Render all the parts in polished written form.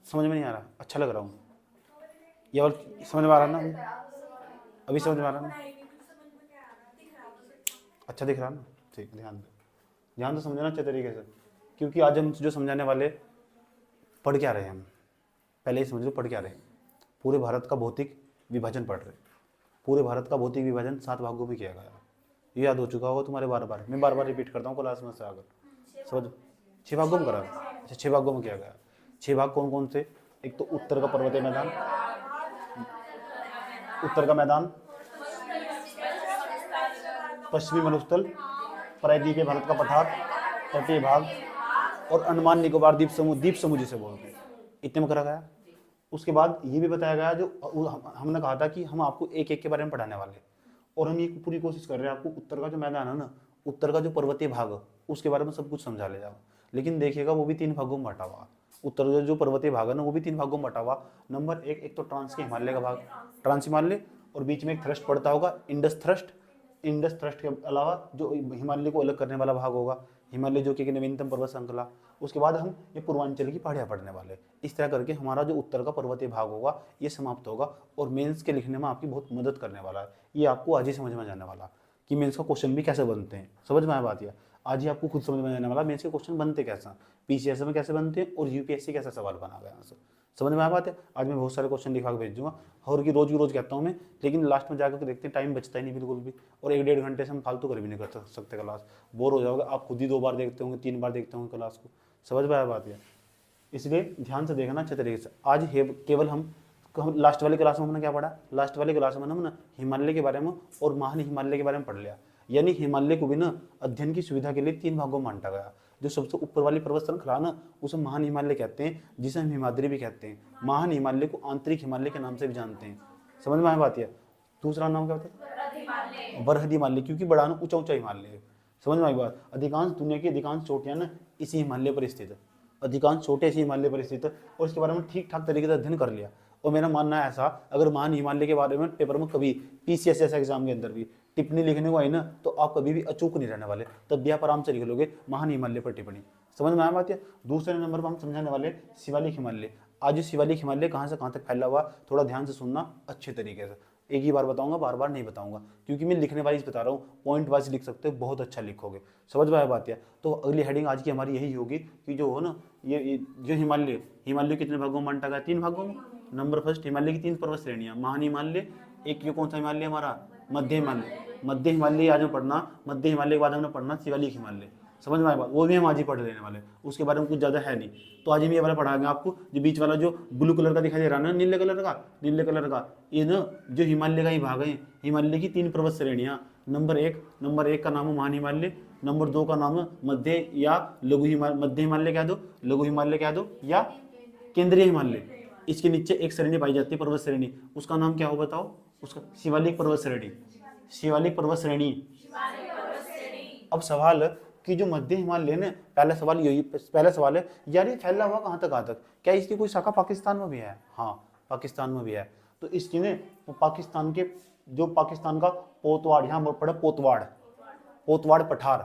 समझ में नहीं आ रहा, अच्छा लग रहा हूँ ये, और समझ में आ रहा ना, अभी समझ में आ रहा ना, अच्छा दिख रहा ना, ठीक, ध्यान से समझना अच्छे तरीके से, क्योंकि आज हम जो समझाने वाले, पढ़ क्या रहे हैं हम, पहले ही समझ लो पढ़ क्या रहे हैं। पूरे भारत का भौतिक विभाजन पढ़ रहे हैं। पूरे भारत का भौतिक विभाजन 7 भागों में किया गया, ये याद हो चुका होगा तुम्हारे, बार बार मैं बार बार रिपीट करता हूँ क्लास में से आकर, समझ। 6 भागों में करा, अच्छा 6 भागों में किया गया। 6 भाग कौन कौन से? एक तो उत्तर का पर्वतीय मैदान, उत्तर का मैदान, पश्चिमी मरुस्थल, प्रायद्वीपीय भारत का पठार, तटीय भाग, और अंडमान निकोबार द्वीप समूह जिसे बोलते हैं, इतने में करा गया। उसके बाद ये भी बताया गया, जो हमने कहा था कि हम आपको एक एक के बारे में पढ़ाने वाले, और हम ये पूरी कोशिश कर रहे हैं आपको उत्तर का जो मैदान है ना, उत्तर का जो पर्वतीय भाग, उसके बारे में सब कुछ समझा ले जाओ। लेकिन देखिएगा वो भी 3 भागों में बटा हुआ, उत्तर जो पर्वतीय भाग है ना वो भी 3 भागों में बटा हुआ। नंबर एक तो ट्रांस के हिमालय का भाग, ट्रांस हिमालय, और बीच में एक थ्रस्ट पड़ता होगा, इंडस थ्रस्ट। इंडस थ्रस्ट के अलावा जो हिमालय को अलग करने वाला भाग होगा, हिमालय जो कि एक नवीनतम पर्वत श्रृंखला। उसके बाद हम ये पूर्वांचल की पहाड़ियाँ पढ़ने वाले। इस तरह करके हमारा जो उत्तर का पर्वतीय भाग होगा ये समाप्त होगा, और मेंस के लिखने में आपकी बहुत मदद करने वाला है। ये आपको आज ही समझ में जाने वाला कि मेंस का क्वेश्चन भी कैसे बनते हैं, समझ में आया बात। यह आज ही आपको खुद समझ में आने वाला मेंस के क्वेश्चन बनते कैसे, पीसीएस में कैसे बनते हैं, और यूपीएससी कैसे सवाल बना गया, समझ में आया बात है। आज मैं बहुत सारे क्वेश्चन लिखा के भेज दूंगा, और की रोज कहता हूँ मैं, लेकिन लास्ट में जाकर देखते हैं टाइम बचता ही नहीं बिल्कुल भी, और 1-1.5 घंटे से हम फालतू कर भी नहीं कर सकते क्लास, बोर हो जाओगे आप, खुद ही 2 बार देखते होंगे, 3 बार देखते होंगे क्लास को, समझ में आया बात है। इसलिए ध्यान से देखना अच्छे तरीके से। आज केवल हम लास्ट वाली क्लास में हमने क्या पढ़ा, लास्ट वाली क्लास में हमने हिमालय के बारे में और महान हिमालय के बारे में पढ़ लिया। यानी हिमालय को भी ना अध्ययन की सुविधा के लिए 3 भागों में बांटा गया। जो सबसे ऊपर वाली पर्वत श्रृंखला ना उसे महान हिमालय कहते हैं, जिसे हम हिमाद्री भी कहते हैं। महान हिमालय को आंतरिक हिमालय के नाम से भी जानते हैं, समझ में आया बात है। दूसरा नाम क्या होता है? बरहद हिमालय, क्योंकि बड़ा ना ऊंचा ऊंचा हिमालय है, समझ में आई बात। अधिकांश दुनिया की अधिकांश चोटियां ना इसी हिमालय पर स्थित है, अधिकांश छोटे इसी हिमालय पर स्थित है, और इसके बारे में ठीक ठाक तरीके से अध्ययन कर लिया। और मेरा मानना है ऐसा, अगर महान हिमालय के बारे में पेपर में कभी पीसीएस एग्जाम के अंदर भी टिप्पणी लिखने को आई ना, तो आप कभी भी अचूक नहीं रहने वाले, तब भी आप आराम से लिख लोगे महान हिमालय पर टिप्पणी, समझ में आया बात है। दूसरे नंबर पर हम समझाने वाले शिवालिक हिमालय। आज शिवालिक हिमालय कहाँ से कहाँ तक फैला हुआ, थोड़ा ध्यान से सुनना अच्छे तरीके से, एक ही बार बताऊंगा, बार बार नहीं बताऊंगा, क्योंकि मैं लिखने वाइज बता रहा हूँ, पॉइंट वाइज लिख सकते हो, बहुत अच्छा लिखोगे, समझ में आया बात है। तो अगली हेडिंग आज की हमारी यही होगी कि जो हो ना ये जो हिमालय कितने भागों में बांटा गया, 3 भागों में। नंबर फर्स्ट, हिमालय की 3 पर्वत श्रेणियां, महान हिमालय, एक ये कौन सा हिमालय हमारा, मध्य हिमालय। मध्य हिमालय आज में पढ़ना, मध्य हिमालय के बाद हमने पढ़ना शिवालिक हिमालय, समझ में आया बात। वो भी हम आज ही पढ़ लेने वाले, उसके बारे में कुछ ज़्यादा है नहीं। तो आज हम ये वाला पढ़ाएंगे आपको, जो बीच वाला जो ब्लू कलर का दिखाई दे रहा है ना, नीले कलर का, ये ना जो हिमालय का ही भाग है। हिमालय की 3 पर्वत श्रेणियाँ, नंबर एक का नाम है महान हिमालय, नंबर 2 का नाम है मध्य या लघु हिमालय, मध्य हिमालय कह दो, लघु हिमालय कह दो, या केंद्रीय हिमालय। इसके नीचे एक श्रेणी पाई जाती है, पर्वत श्रेणी, उसका नाम क्या हो बताओ, उसका शिवालिक पर्वत श्रेणी, शिवालिक पर्वत श्रेणी। अब सवाल कि जो मध्य हिमालय ने, पहला सवाल है यार ये फैला हुआ कहाँ तक, क्या इसकी कोई शाखा पाकिस्तान में भी है? हाँ, पाकिस्तान में भी है। तो इसकी ने पाकिस्तान के जो पाकिस्तान का पोतवाड़, यहाँ पड़ा पोतवाड़ पठार,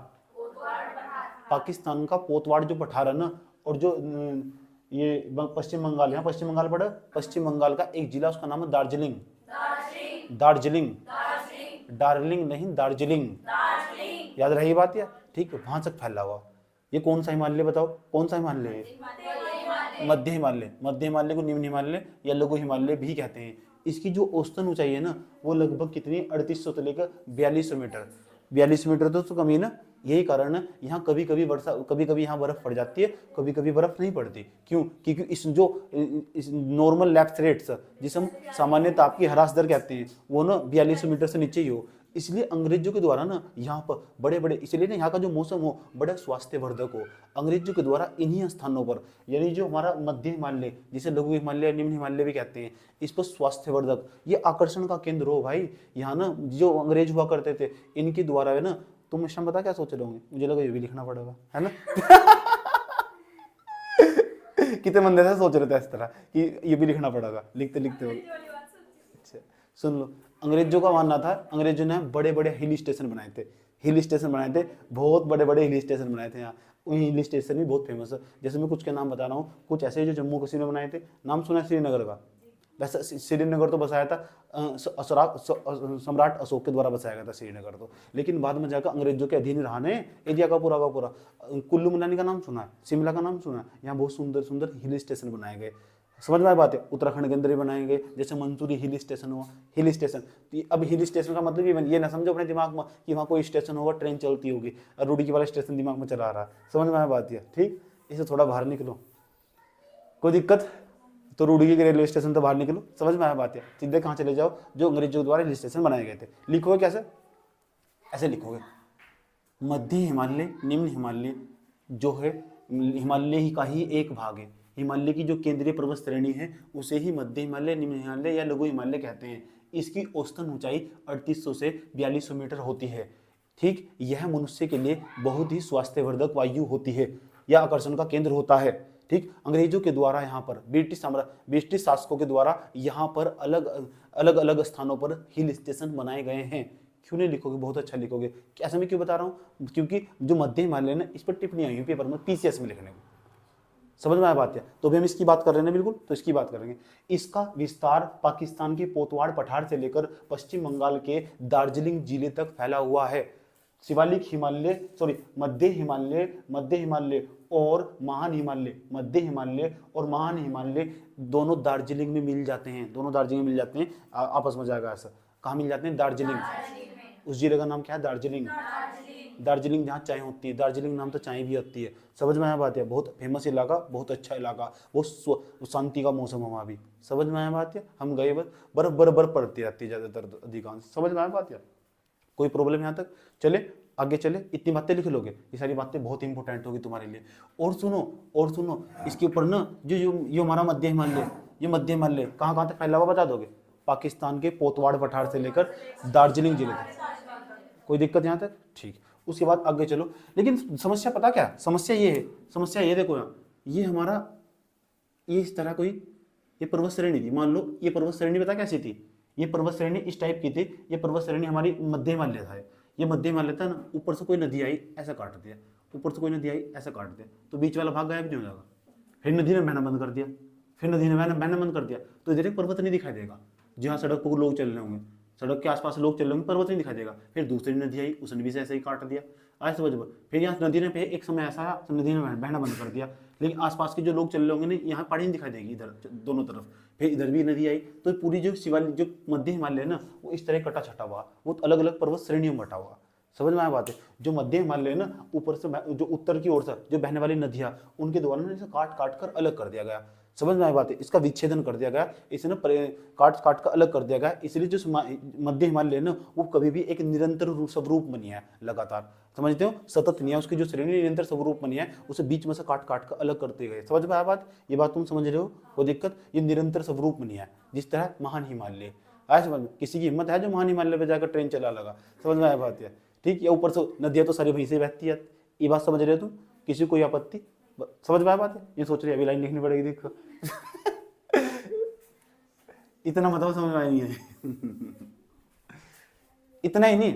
पाकिस्तान का पोतवाड़ जो पठार है ना, और जो ये पश्चिम बंगाल, यहाँ पश्चिम बंगाल पड़ा, पश्चिम बंगाल का एक जिला, उसका नाम है दार्जिलिंग, डार्लिंग नहीं, दार्जिलिंग, याद रही बात है, ठीक है। वहां तक फैला हुआ ये कौन सा हिमालय बताओ, कौन सा हिमालय है? मध्य हिमालय को निम्न हिमालय या लघु हिमालय भी कहते हैं। इसकी जो औसतन ऊंचाई है ना, वो लगभग कितनी, 3800 से लेकर 4200 मीटर, 42 मीटर तो कम ही ना। यही कारण है यहाँ कभी कभी यहाँ बर्फ पड़ जाती है, कभी कभी बर्फ नहीं पड़ती। क्यों? क्योंकि इस नॉर्मल लैप्स रेट्स, जिसे हम सामान्य ताप की ह्रास दर कहते हैं, वो ना 4200 मीटर से नीचे ही हो। इसलिए अंग्रेजों के द्वारा ना यहाँ पर बड़े इसलिए ना यहाँ का जो मौसम हो बड़ा स्वास्थ्यवर्धक हो। अंग्रेजों के द्वारा इन्हीं स्थानों पर, यानी जो हमारा मध्य हिमालय, जिसे लघु हिमालय निम्न हिमालय भी कहते हैं, इस पर स्वास्थ्यवर्धक, ये आकर्षण का केंद्र हो भाई। यहाँ ना जो अंग्रेज हुआ करते थे, इनके द्वारा है ना, तुम इस टाइम बता क्या सोच रहे होंगे, मुझे लगा ये भी लिखना पड़ेगा, है ना। कितने बंदे से सोच रहे थे इस तरह कि ये भी लिखना पड़ेगा, लिखते लिखते हो। अच्छा सुन लो, अंग्रेजों का मानना था, अंग्रेजों ने बड़े बड़े हिल स्टेशन बनाए थे, बहुत बड़े हिल स्टेशन बनाए थे यहाँ। हिल स्टेशन भी बहुत फेमस है। जैसे मैं कुछ के नाम बता रहा हूँ, कुछ ऐसे जो जम्मू कश्मीर में बनाए थे, नाम सुना है श्रीनगर का। वैसे श्रीनगर तो बसाया था सम्राट अशोक के द्वारा बसाया गया था श्रीनगर तो, लेकिन बाद में जाकर अंग्रेजों के अधीन रहा ने एरिया का पूरा। कुल्लू मनाली का नाम सुना है, शिमला का नाम सुना है, यहाँ बहुत सुंदर सुंदर हिल स्टेशन बनाए गए। समझ में आए बात है? उत्तराखंड के अंदर भी बनाए गए, जैसे मंसूरी हिल स्टेशन हुआ, हिल स्टेशन। तो अब हिल स्टेशन का मतलब ये ना समझो अपने दिमाग में कि वहाँ कोई स्टेशन होगा, ट्रेन चलती होगी, रुड़की वाला स्टेशन दिमाग में चला रहा है। समझ में आए बात है? ठीक, इसे थोड़ा बाहर निकलो, कोई दिक्कत तो रुड़की के रेलवे स्टेशन तो बाहर निकलो। समझ में आया बात है? सीधे कहाँ चले जाओ, जो अंग्रेजों द्वारा हिल स्टेशन बनाए गए थे। लिखोगे कैसे? ऐसे लिखोगे, मध्य हिमालय, निम्न हिमालय जो है हिमालय ही का ही एक भाग है। हिमालय की जो केंद्रीय पर्वत श्रेणी है उसे ही मध्य हिमालय, निम्न हिमालय या लघु हिमालय कहते हैं। इसकी औसतन ऊंचाई 3800 से 4200 मीटर होती है। ठीक, यह मनुष्य के लिए बहुत ही स्वास्थ्यवर्धक वायु होती है, यह आकर्षण का केंद्र होता है। ठीक, अंग्रेजों के द्वारा यहाँ पर ब्रिटिश शासकों के द्वारा यहाँ पर अलग अलग स्थानों पर हिल स्टेशन बनाए गए हैं। क्यों नहीं लिखोगे? बहुत अच्छा लिखोगे। ऐसा मैं क्यों बता रहा हूँ? क्योंकि जो मध्य हिमालय ना, इस पर टिप्पणी आई हुई पेपर में, पीसीएस में लिखने को। समझ में आया बात है? तो भी हम इसकी बात कर रहे हैं बिल्कुल, तो इसकी बात करेंगे। इसका विस्तार पाकिस्तान के पोतवाड़ पठार से लेकर पश्चिम बंगाल के दार्जिलिंग जिले तक फैला हुआ है। शिवालिक हिमालय, मध्य हिमालय और महान हिमालय, मध्य हिमालय और महान हिमालय दोनों दार्जिलिंग में मिल जाते हैं। दोनों दार्जिलिंग में मिल जाते हैं, आपस में जाएगा ऐसा। कहाँ मिल जाते हैं? दार्जिलिंग। उस जिले का नाम क्या है? दार्जिलिंग। दार्जिलिंग जहाँ चाय होती है, दार्जिलिंग नाम तो चाय भी होती है। समझ में आया बात है? बहुत फेमस इलाका, बहुत अच्छा इलाका, बहुत शांति का मौसम है वहाँ भी। समझ में आया बात है? हम गए, बस बर्फ पड़ती रहती है ज़्यादातर, अधिकांश। समझ में आया बात है? कोई प्रॉब्लम यहाँ तक? चले आगे चले, इतनी बातें लिख लोगे, ये सारी बातें बहुत इंपॉर्टेंट होगी तुम्हारे लिए। और सुनो इसके ऊपर ना, जो हमारा मध्य हिमालय, ये मध्य हिमालय कहाँ तक फैला हुआ बता दोगे? पाकिस्तान के पोतवाड़ पठार से लेकर दार्जिलिंग जिले तक। कोई दिक्कत यहाँ तक? ठीक। उसके बाद आगे चलो, लेकिन समस्या पता क्या? समस्या ये है, समस्या ये देखो यहाँ, ये हमारा ये इस तरह कोई ये पर्वत श्रेणी थी। मान लो ये पर्वत श्रेणी पता कैसी थी? ये पर्वत श्रेणी इस टाइप की थी। ये पर्वत श्रेणी हमारी मध्य हिमालय था। ये मध्य हिमालय था ना, ऊपर से कोई नदी आई ऐसा काट दिया, ऊपर से कोई नदी आई ऐसा काट दिया, तो बीच वाला भाग गायब नहीं हो जाएगा। फिर नदी ने बहना बंद कर दिया, फिर नदी ने बहना बंद कर दिया, तो इधर एक पर्वत नहीं दिखाई देगा। जहाँ सड़क पर लोग चल रहे होंगे, सड़क के आसपास लोग चल रहे होंगे, पर्वत नहीं दिखाई देगा। फिर दूसरी नदी आई, उसने भी से ऐसे ही काट दिया। आज समझ। फिर यहाँ नदी ने एक समय ऐसा आया, नदी ने बहना बंद कर दिया, लेकिन आसपास के जो लोग चल रहे होंगे ना, यहाँ पहाड़ी नहीं दिखाई देगी इधर दोनों तरफ। फिर इधर भी नदी आई, तो पूरी जो जो मध्य हिमालय है ना, वो इस तरह कटा छटा हुआ, वो अलग अलग पर्वत श्रेणियों में बटा हुआ। समझ में आया बात है? जो मध्य हिमालय है ना, ऊपर से जो उत्तर की ओर से जो बहने वाली नदियाँ, उनके द्वारा ना इसे काट काट कर अलग कर दिया गया। समझ में आई बात है? इसका विच्छेदन कर दिया गया, इसे ना काट काट कर अलग कर दिया गया। इसलिए जो मध्य हिमालय है ना, वो कभी भी एक निरंतर स्वरूप बनी है, लगातार। समझते हो? सतत नहीं है, उसकी जो श्रेणी निरंतर स्वरूप बनी है, उसे बीच में से काट काट कर अलग करते गए। समझ में आया बात? ये बात तुम समझ रहे हो? कोई दिक्कत? ये निरंतर स्वरूप बनी है, जिस तरह महान हिमालय। आया समझ में? किसी की हिम्मत है जो महान हिमालय पे जाकर ट्रेन चला लगा? समझ में आया बात है? ठीक। या ऊपर से नदियाँ तो सारी वहीं से बहती है, ये बात समझ रहे हो तुम? किसी को कोई आपत्ति? समझ में आया बात है? ये सोच रही अभी लाइन लिखनी पड़ेगी, देखो। इतना मतलब समझ में आया नहीं है। इतना ही नहीं,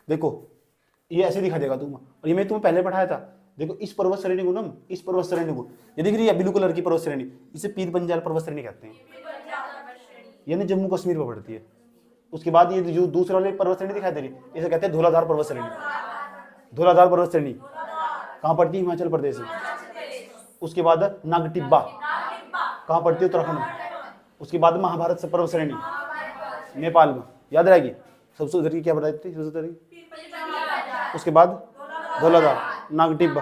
देखो ये ऐसे दिखा देगा तुम, और ये मैं तुम्हें पहले पढ़ाया था। देखो इस पर्वत श्रेणी को ना, इस पर्वत श्रेणी को ये दिख रही है ब्लू कलर की पर्वत श्रेणी, इसे पीर पंजाल पर्वत श्रेणी कहते हैं। यानी जम्मू कश्मीर में पड़ती है। उसके बाद ये जो दूसरा वाली पर्वत श्रेणी दिखाई दे रही, इसे कहते हैं धौलाधार पर्वत श्रेणी। धौलाधार पर्वत श्रेणी कहाँ पड़ती है? हिमाचल प्रदेश में। उसके बाद नागटिब्बा कहाँ पड़ती है? उत्तराखंड में। उसके बाद महाभारत से पर्वत श्रेणी नेपाल में, याद रहेगी। सबसे उधर की क्या बताई थी? सबसे उधर की। उसके बाद धौलाधार, नागटिब्बा,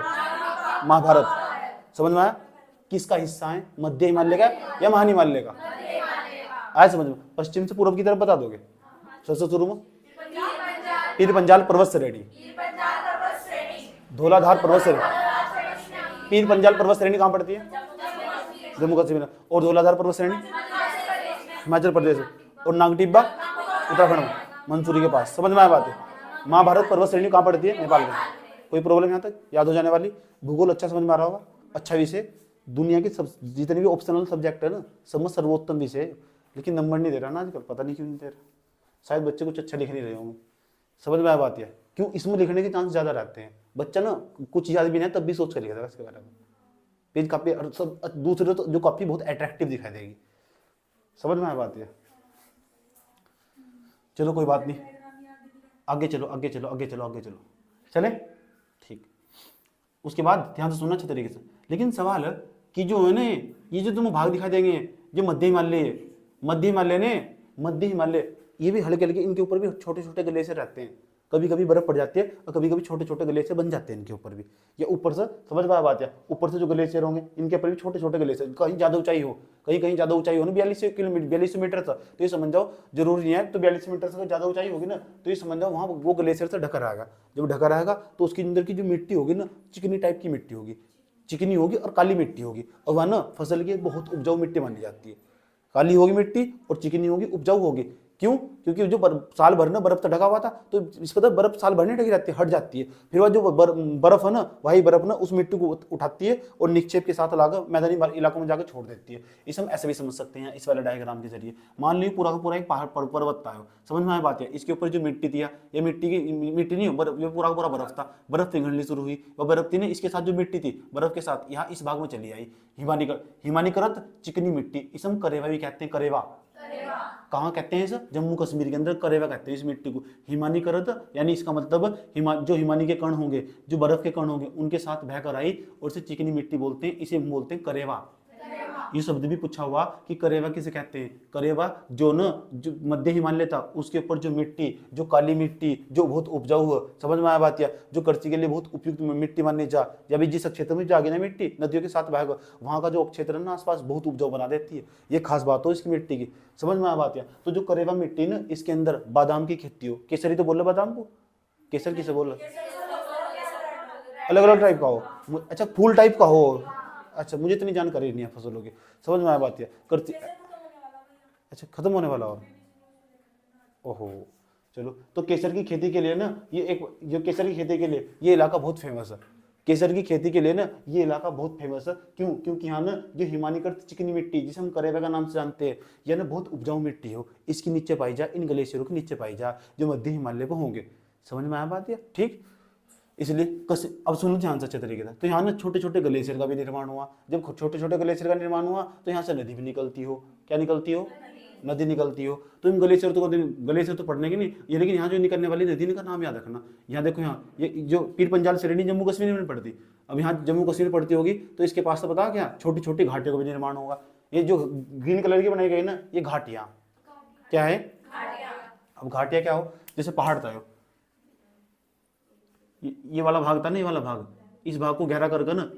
महाभारत। समझ में आया? किसका हिस्सा है? मध्य हिमालय का या महान हिमालय का? आया समझ में? पश्चिम से पूर्व की तरफ बता दोगे। सबसे शुरू में पीर पंजाल पर्वत श्रेणी, धौलाधार पर्वत श्रेणी। पीर पंजाल पर्वत श्रेणी कहाँ पड़ती है? जम्मू कश्मीर। और धौलाधार पर्वत श्रेणी हिमाचल प्रदेश, और नागटिब्बा उत्तराखंड में, मंसूरी के पास। समझ में आया बात है? महाभारत पर्वत श्रेणी कहाँ पड़ती है? नेपाल में। कोई प्रॉब्लम यहाँ तक? याद हो जाने वाली। भूगोल अच्छा समझ में आ रहा होगा, अच्छा विषय। दुनिया के सब जितने भी ऑप्शनल सब्जेक्ट है ना, सब में सर्वोत्तम विषय, लेकिन नंबर नहीं दे रहा ना आजकल, पता नहीं क्यों नहीं दे रहा। शायद बच्चे कुछ अच्छा लिख नहीं रहे होंगे। समझ में आया बात है? क्यों, इसमें लिखने के चांस ज्यादा रहते हैं। बच्चा ना कुछ याद भी नहीं तब भी सोच कर लिखेगा इसके बारे में। पेज कापी और सब दूसरे तो जो कॉपी बहुत अट्रैक्टिव दिखाई देगी। समझ में आ बात है? चलो कोई बात नहीं, आगे चलो आगे चलो आगे चलो आगे चलो, चले ठीक। उसके बाद ध्यान से सुनना अच्छे तरीके से। लेकिन सवाल है कि जो है ना ये जो तुम्हें भाग दिखाई देंगे, जो मध्य हिमालय, मध्य हिमालय ने, मध्य हिमालय ये भी हल्के हल्के, इनके ऊपर भी छोटे छोटे ग्लेशियर रहते हैं। कभी कभी बर्फ पड़ जाती है और कभी कभी छोटे छोटे ग्लेशियर बन जाते हैं इनके ऊपर भी। या ऊपर से, समझ में आ बात है, ऊपर से जो ग्लेशियर होंगे इनके ऊपर भी छोटे छोटे ग्लेशियर, कहीं ज्यादा ऊंचाई हो, कहीं कहीं ज्यादा ऊंचाई हो ना 42 मीटर तक, तो ये समझ जाओ जरूरी नहीं है तो 42 मीटर से ज्यादा ऊंचाई होगी ना तो ये समझ जाओ वहाँ वो ग्लेशियर से ढका रहेगा। जब ढका रहेगा तो उसके अंदर की जो मिट्टी होगी ना चिकनी टाइप की मिट्टी होगी, चिकनी होगी और काली मिट्टी होगी, और वह ना फसल की बहुत उपजाऊ मिट्टी मानी जाती है। काली होगी मिट्टी और चिकनी होगी, उपजाऊ होगी। क्यों? क्योंकि जो साल भर ना बर्फ तो ढका हुआ था, तो इसको तो बर्फ साल भर नहीं ढकी रहती है, हट जाती है। फिर वह जो बर्फ है ना, वही बर्फ ना उस मिट्टी को उठाती है और निक्षेप के साथ लाकर मैदानी इलाकों में जाकर छोड़ देती है। इसे हम ऐसे भी समझ सकते हैं इस वाले डायग्राम के जरिए। मान लीजिए पूरा का पूरा एक पहाड़ पर्वत था, समझ में आया बात है। इसके ऊपर जो मिट्टी थी, ये मिट्टी नहीं, ये पूरा का पूरा बर्फ था। बर्फ पिघलनी शुरू हुई, वह बर्फ थी ना इसके साथ जो मिट्टी थी बर्फ के साथ यहाँ इस भाग में चली आई, हिमानीकृत चिकनी मिट्टी, इसे हम करेवा भी कहते हैं। करेवा कहाँ कहते हैं? सर जम्मू कश्मीर के अंदर करेवा कहते हैं इस मिट्टी को। हिमानीकृत यानी इसका मतलब जो हिमानी के कण होंगे, जो बर्फ के कण होंगे उनके साथ बहकर आई और इसे चिकनी मिट्टी बोलते हैं। इसे हम बोलते हैं करेवा। ये शब्द भी पूछा हुआ कि करेवा किसे कहते हैं। करेवा जो न जो मध्य हिमालय था उसके ऊपर जो मिट्टी, जो काली मिट्टी, जो बहुत उपजाऊ हो, समझ में आया बात? या जो कृषि के लिए बहुत उपयुक्त मिट्टी मानने जा, या भी जिस क्षेत्र में जागे ना मिट्टी नदियों के साथ बह, वहां का जो क्षेत्र है ना आसपास बहुत उपजाऊ बना देती है। ये खास बात हो इसकी मिट्टी की, समझ में आया बात? या तो जो करेवा मिट्टी ना इसके अंदर बादाम की खेती हो, केसरी तो बोल रहे बादाम को, केसर किसे बोल रहे? अलग अलग टाइप का हो, अच्छा फूल टाइप का हो। अच्छा मुझे इतनी जानकारी नहीं है फसलों की, समझ में आया बात? है करती, अच्छा खत्म होने वाला और ओहो चलो। तो केसर की खेती के लिए ना जो केसर की खेती के लिए ये इलाका बहुत फेमस है। केसर की खेती के लिए ना ये इलाका बहुत फेमस है। क्यों? क्योंकि यहाँ ना जो हिमानीकृत चिकनी मिट्टी जिसे हम करेवा का नाम से जानते हैं, यह ना बहुत उपजाऊ मिट्टी हो, इसके नीचे पाई जा, इन ग्लेशियरों के नीचे पाई जा जो मध्य हिमालय पर होंगे। समझ में आया बात? है ठीक। इसलिए अब सुनो ध्यान से अच्छे तरीके से। तो यहाँ ना छोटे छोटे ग्लेशियर का भी निर्माण हुआ। जब छोटे छोटे ग्लेशियर का निर्माण हुआ तो यहाँ से नदी भी निकलती हो। क्या निकलती हो? नदी निकलती हो। तो इन ग्लेशियर तो पढ़ने की नहीं ये, लेकिन यहाँ जो निकलने वाली नदी का नाम याद रखना। यहाँ देखो, यहाँ ये जो पीर पंजाल श्रेणी जम्मू कश्मीर में पड़ती, अब यहाँ जम्मू कश्मीर पड़ती होगी तो इसके पास तो पता क्या छोटी छोटी घाटियों का भी निर्माण होगा। ये जो ग्रीन कलर की बनाई गई ना ये घाटियाँ क्या है? अब घाटियाँ क्या हो? जैसे पहाड़ था, ये वाला भाग था ना, ये वाला भाग, इस भाग को गहरा करके ना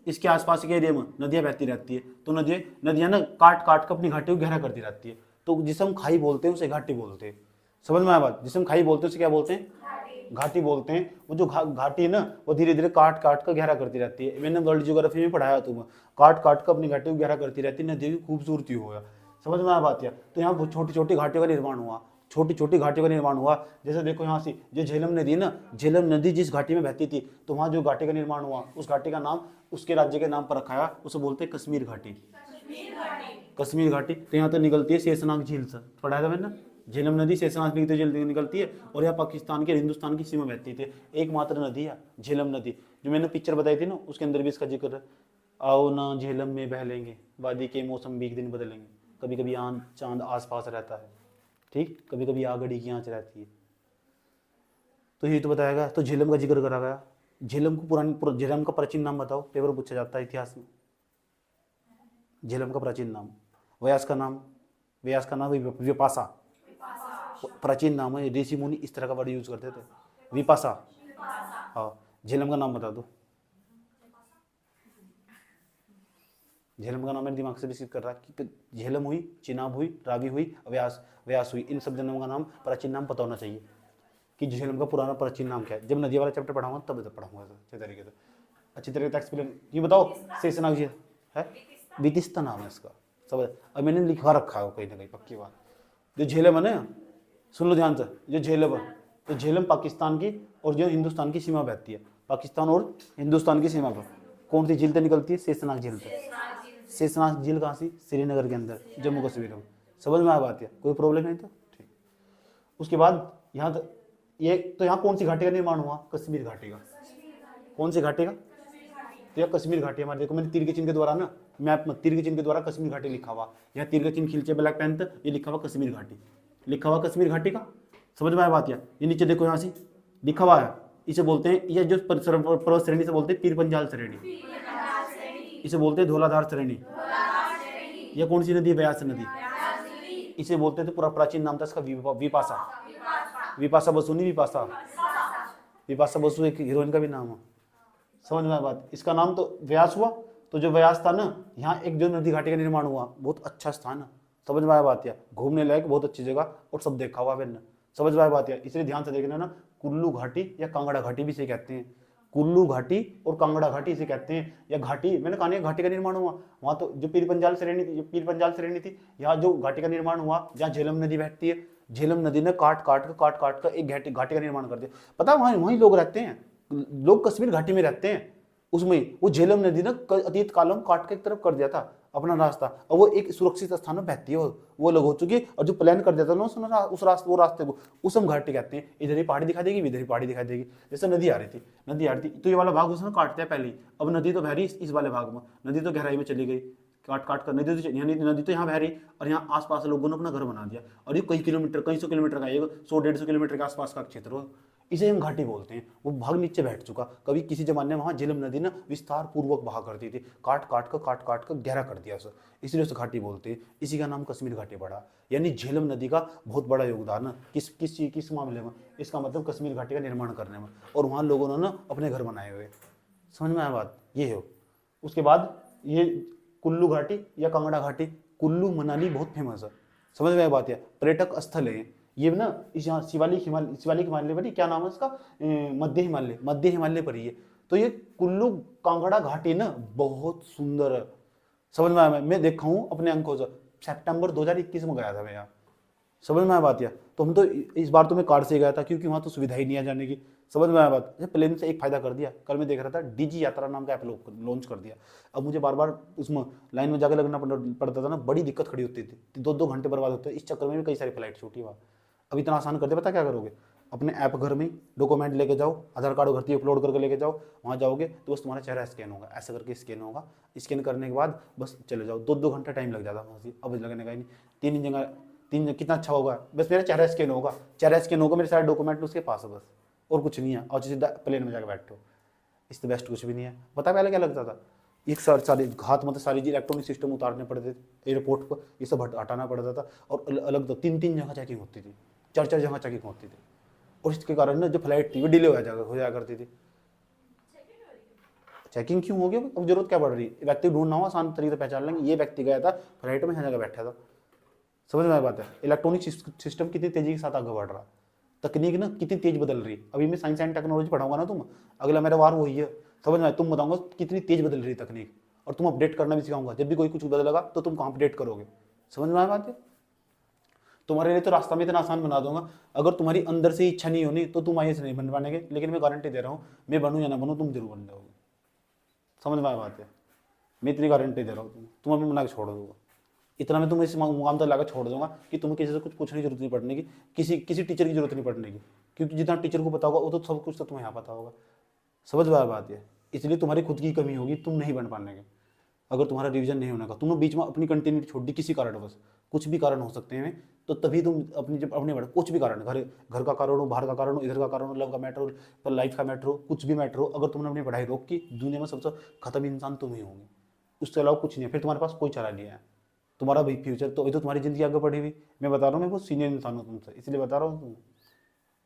इसके आसपास के एरिया में नदियां बहती रहती है। तो नदियां ना काट काट कर अपनी घाटी को गहरा करती रहती है। तो जिसे हम खाई बोलते हैं उसे घाटी बोलते हैं। समझ में आया बात? जिसे हम खाई बोलते हैं उसे क्या बोलते हैं? घाटी बोलते हैं। वो जो घाटी है ना वो धीरे धीरे काट काट कर गहरा करती रहती है। मैंने वर्ल्ड ज्योग्राफी में पढ़ाया तुम्हें, काट काट कर अपनी घाटी को गहरा करती रहती है, नदियों की खूबसूरती होगा। समझ में आया बात? या तो यहाँ छोटी छोटी घाटियों का निर्माण हुआ, छोटी छोटी घाटियों का निर्माण हुआ। जैसे देखो यहाँ से जो झेलम नदी ना, झेलम नदी जिस घाटी में बहती थी तो वहाँ जो घाटी का निर्माण हुआ उस घाटी का नाम उसके राज्य के नाम पर रखा है, उसे बोलते हैं कश्मीर घाटी। कश्मीर घाटी। तो यहाँ तो निकलती है शेषनाग झील से, पढ़ाया था मैंने। झेलम नदी शेषनाग झील निकलती है और यहाँ पाकिस्तान के हिंदुस्तान की सीमा बहती थी। एकमात्र नदी है झेलम नदी। जो मैंने पिक्चर बताई थी ना उसके अंदर भी इसका जिक्र है। आओ ना झेलम में बह लेंगे, वादी के मौसम भी एक दिन बदलेंगे, कभी कभी चांद आस पास रहता है, ठीक, कभी कभी आगड़ी की आंच रहती है। तो ये तो बताएगा। तो झेलम का जिक्र करा गया। झेलम को झेलम का प्राचीन नाम बताओ, पेपर पूछा जाता है इतिहास में। झेलम का प्राचीन नाम, व्यास का नाम विपाशा, प्राचीन नाम है। ऋषि मुनि इस तरह का वर्ड यूज करते थे, विपाशा। हाँ, झेलम का नाम बता दो। झेलम का नाम मेरे दिमाग से विकसित कर रहा है कि झेलम हुई, चिनाब हुई, रावी हुई, व्यास हुई, इन सब जनों का नाम प्राचीन नाम पता होना चाहिए कि झेलम का पुराना प्राचीन नाम क्या है। जब नदी वाला चैप्टर पढ़ाऊंगा तब पढ़ाऊंगा अच्छे तरीके से, अच्छी तरीके से एक्सप्लेन। ये बताओ शेषनाग जी है, वितिस्ता नाम है इसका सब। अब मैंने लिखवा रखा है कहीं ना कहीं, पक्की बात। जो झेलम है ना, सुन लो ध्यान से, जो झेलम है तो झेलम पाकिस्तान की और जो हिंदुस्तान की सीमा बहती है, पाकिस्तान और हिंदुस्तान की सीमा पर कौन सी झील से निकलती है? शेषनाग झील से। शेषनाग झील कहाँ सी? श्रीनगर के अंदर, जम्मू कश्मीर में। समझ में आ बात है? कोई प्रॉब्लम है तो ठीक। उसके बाद यहाँ ये तो यहाँ कौन सी घाटी का निर्माण हुआ? कश्मीर घाटी का। कौन सी घाटी का? तो यह कश्मीर घाटी हमारे, देखो मैंने तीर के चिन्ह के द्वारा ना, मैप में तीर के चिन्ह के द्वारा कश्मीर घाटी लिखा हुआ, यहाँ तीर का चिन्ह खींचे ब्लैक पेन तक, ये लिखा हुआ कश्मीर घाटी, लिखा हुआ कश्मीर घाटी का। समझ में आया बात? ये नीचे देखो यहाँ से लिखा हुआ है, इसे बोलते हैं, ये जो पर्वत श्रेणी से बोलते हैं पीर पंजाल श्रेणी, इसे बोलते हैं धौलाधार श्रेणी। यह कौन सी नदी है? व्यास नदी। इसे बोलते थे, पूरा प्राचीन नाम था इसका विपाशा, विपाशा बसु नहीं, विपाशा, विपाशा बसु एक हीरोइन का भी नाम है। समझ में बात? इसका नाम तो व्यास हुआ, तो जो व्यास था ना, यहाँ एक जो नदी घाटी का निर्माण हुआ, बहुत अच्छा स्थान है। समझ में आया बात? या घूमने लायक बहुत अच्छी जगह, और सब देखा हुआ मैंने। समझ में आया बात? या इसलिए ध्यान से देखना ना, कुल्लू घाटी या कांगड़ा घाटी भी इसे कहते हैं, कुल्लू घाटी और कांगड़ा घाटी इसे कहते हैं। या घाटी, मैंने कहा घाटी का निर्माण हुआ वहां, तो जो पीर पंजाल श्रेणी थी, जो पीर पंजाल श्रेणी थी, यहाँ जो घाटी का निर्माण हुआ, जहाँ झेलम नदी बहती है, झेलम नदी ने काट काट कर एक घाटी का निर्माण कर दिया। पता है वहीं लोग रहते हैं, लोग कश्मीर घाटी में रहते हैं, उसमें वो झेलम नदी ने अतीत कालों में काट के एक तरफ कर दिया था अपना रास्ता, और वो एक सुरक्षित स्थान में बहती है, वो अलग हो चुकी है। और जो प्लान कर देता ना उस रास्ते को उसम घाटी कहते हैं। इधर ही पहाड़ी दिखा देगी, इधर ही पहाड़ी दिखाई देगी। जैसे नदी आ रही थी तो ये वाला भाग उसने काटते हैं पहले ही, अब नदी तो बह रही इस वाले भाग में, नदी तो गहराई में चली गई, काट कर नदी तो यहाँ बह रही, और यहाँ आसपास लोगों ने अपना घर बना दिया, और ये कई सौ किलोमीटर का, 100-150 किलोमीटर के आसपास का क्षेत्र हो, इसे हम घाटी बोलते हैं। वो भाग नीचे बैठ चुका, कभी किसी जमाने में वहाँ झेलम नदी ने विस्तार पूर्वक बहा करती थी, काट काट कर गहरा कर दिया उसे, इसलिए उसे घाटी बोलते हैं। इसी का नाम कश्मीर घाटी पड़ा। यानी झेलम नदी का बहुत बड़ा योगदान है किस मामले में? इसका मतलब कश्मीर घाटी का निर्माण करने में, और वहाँ लोगों ने ना अपने घर बनाए हुए। समझ में आया बात? ये हो। उसके बाद ये कुल्लू घाटी या कांगड़ा घाटी, कुल्लू मनाली बहुत फेमस है। समझ में आया बात? है पर्यटक स्थल है ये ना, इस यहाँ शिवालिक हिमालय पर, क्या नाम है इसका? मध्य हिमालय पर ही है। तो ये कुल्लू कांगड़ा घाटी ना बहुत सुंदर है। समझ में आया? मैं देखा हूँ अपने अंकों से, सितंबर 2021 में गया था मैं यहाँ। समझ में आया बात? तो हम तो इस बार तो मैं कार से गया था, क्योंकि वहाँ तो सुविधा ही नहीं है जाने की। समझ में आया बात? प्लेन से एक फायदा कर दिया, कल मैं देख रहा था डिजी यात्रा नाम का ऐप लॉन्च कर दिया। अब मुझे बार बार उसमें लाइन में जाकर लगना पड़ता था ना, बड़ी दिक्कत खड़ी होती थी, 2-2 घंटे बर्बाद होते हैं। इस चक्कर में भी कई सारी फ्लाइट छूटी हुआ। अब इतना आसान कर दे, पता क्या करोगे? अपने ऐप घर में डॉक्यूमेंट लेके जाओ, आधार कार्ड भर्ती अपलोड करके लेके जाओ, वहाँ जाओगे तो बस तुम्हारा चेहरा स्कैन होगा, ऐसा करके स्कैन होगा, स्कैन करने के बाद बस चले जाओ। 2-2 घंटा टाइम लग जाता वहाँ से, अब लगने का ही नहीं। तीन कितना अच्छा होगा, बस मेरा चेहरा स्कैन होगा, मेरे सारे डॉक्यूमेंट उसके पास है बस, और कुछ नहीं है, और सीधा प्लेन में जाकर बैठो। इससे बेस्ट कुछ भी नहीं है। पता पहले क्या लगता था? एक सारी हाथ मतलब सारी इलेक्ट्रॉनिक सिस्टम उतारने पड़ते थे एयरपोर्ट पर, ये सब हटाना पड़ता था, और अलग तो 3-3 जगह चेकिंग होती थी, 4-4 जगह चेकिंग होती थी, और इसके कारण ना जो फ्लाइट थी वो डिले हो जाया करती थी। चेकिंग क्यों हो गया? अब जरूरत क्या पड़ रही है? व्यक्ति ढूंढना हो, आसान तरीके से पहचान लेंगे ये व्यक्ति गया था फ्लाइट में, यहाँ जगह बैठा था। समझ में आया बात है? इलेक्ट्रॉनिक सिस्टम कितनी तेजी के साथ आगे बढ़ रहा, तकनीक ना कितनी तेज बदल रही। अभी मैं साइंस एंड टेक्नोलॉजी पढ़ाऊंगा ना तुम, अगला मेरा वार वही है। समझ में आया? तुम बताऊंगा कितनी तेज बदल रही तकनीक, और तुम अपडेट करना भी सिखाऊंगा। जब भी कोई कुछ बदलेगा तो तुम कहाँ अपडेट करोगे। समझ में आया बात है? तुम्हारे लिए तो रास्ता में इतना आसान बना दूंगा, अगर तुम्हारी अंदर से इच्छा नहीं होनी तो तुम आईएएस नहीं बन पाएंगे, लेकिन मैं गारंटी दे रहा हूँ, मैं बनूँ या ना बनूँ तुम जरूर बन जाओगे। समझ में आया बात है? मैं इतनी गारंटी दे रहा हूँ, तुम अभी बना के छोड़ दूंगा। इतना मैं तुम्हें इस मुकाम तक लाकर छोड़ दूंगा कि तुम्हें किसी से कुछ पूछने की जरूरत नहीं पड़ने की, किसी टीचर की जरूरत नहीं पड़ने की, क्योंकि जितना टीचर को पता होगा वो तो सब कुछ तो तुम्हें यहाँ पता होगा। समझ में आया बात है? इसलिए तुम्हारी खुद की कमी होगी, तुम नहीं बन पाने के। अगर तुम्हारा रिवीजन नहीं होने का, तुमने बीच में अपनी कंटिन्यूटी छोड़ दी किसी कारणवश, कुछ भी कारण हो सकते हैं, तो तभी तुम अपने बढ़, कुछ भी कारण, घर का कारण हो, बाहर का कारण हो, इधर का कारण हो, लव का मैटर हो, लाइफ का मैटर हो, कुछ भी मैटर हो, अगर तुमने अपनी पढ़ाई रोक की, दुनिया में सबसे खत्म इंसान तुम ही होंगे। उसके अलावा कुछ नहीं है, फिर तुम्हारे पास कोई चारा नहीं है। तुम्हारा भाई फ्यूचर तो अभी तो तुम्हारी जिंदगी आगे बढ़ी हुई, मैं बता रहा हूँ, मैं बहुत सीनियर इंसान हूँ तुमसे, इसलिए बता रहा हूँ। तुम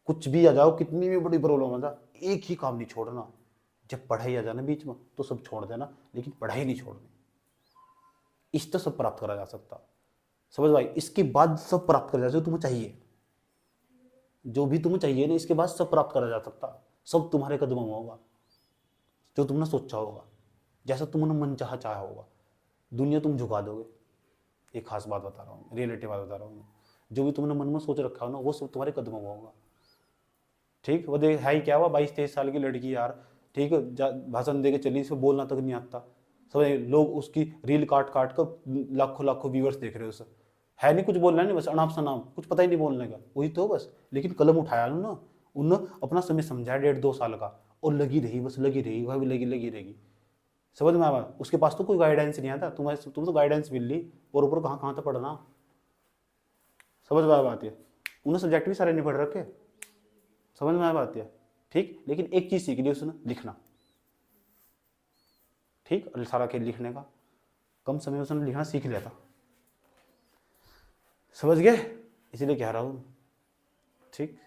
कुछ भी आ जाओ, कितनी भी बड़ी प्रॉब्लम आ जाए, एक ही काम नहीं छोड़ना। जब पढ़ाई आ जाना बीच में तो सब छोड़ देना, लेकिन पढ़ाई नहीं छोड़नी। इससे सब प्राप्त करा जा सकता। समझ भाई? इसके बाद सब प्राप्त करा जा सकता, तुम्हें चाहिए जो भी तुम्हें चाहिए ना, इसके बाद सब प्राप्त करा जा सकता। सब तुम्हारे कदमों में होगा, जो तुमने सोचा होगा, जैसा तुमने मन चाहा होगा, दुनिया तुम झुका दोगे। एक खास बात बता रहा हूँ, रियलिटी बात बता रहा हूँ, जो भी तुमने मन में सोच रखा हो ना, वो सब तुम्हारे कदमों में होगा। ठीक? वो देख है ही क्या हुआ, 22-23 साल की लड़की यार, ठीक है, भाषण दे के चली, इसको बोलना तक नहीं आता। समझ? लोग उसकी रील काट कर लाखों व्यूअर्स देख रहे हो, उसे है नहीं कुछ बोलना, नहीं बस अनाप शनाप, कुछ पता ही नहीं बोलने का, वही तो बस। लेकिन कलम उठाया ना, उन्होंने अपना समय समझाया 1.5-2 साल का, और लगी रही, बस लगी रही, वह भी लगी लगी रहेगी। समझ में आया? उसके पास तो कोई गाइडेंस नहीं आता, तुम तो गाइडेंस मिल ली, और ऊपर कहाँ कहाँ तक पढ़ना। समझ में आया बात है? उन्हें सब्जेक्ट भी सारे नहीं पढ़ रखे। समझ में आया बात है? ठीक, लेकिन एक चीज सीख ली उसने, लिखना। ठीक, और सारा खेल लिखने का, कम समय में उसने लिखना सीख लिया था। समझ गए? इसीलिए कह रहा हूँ, ठीक,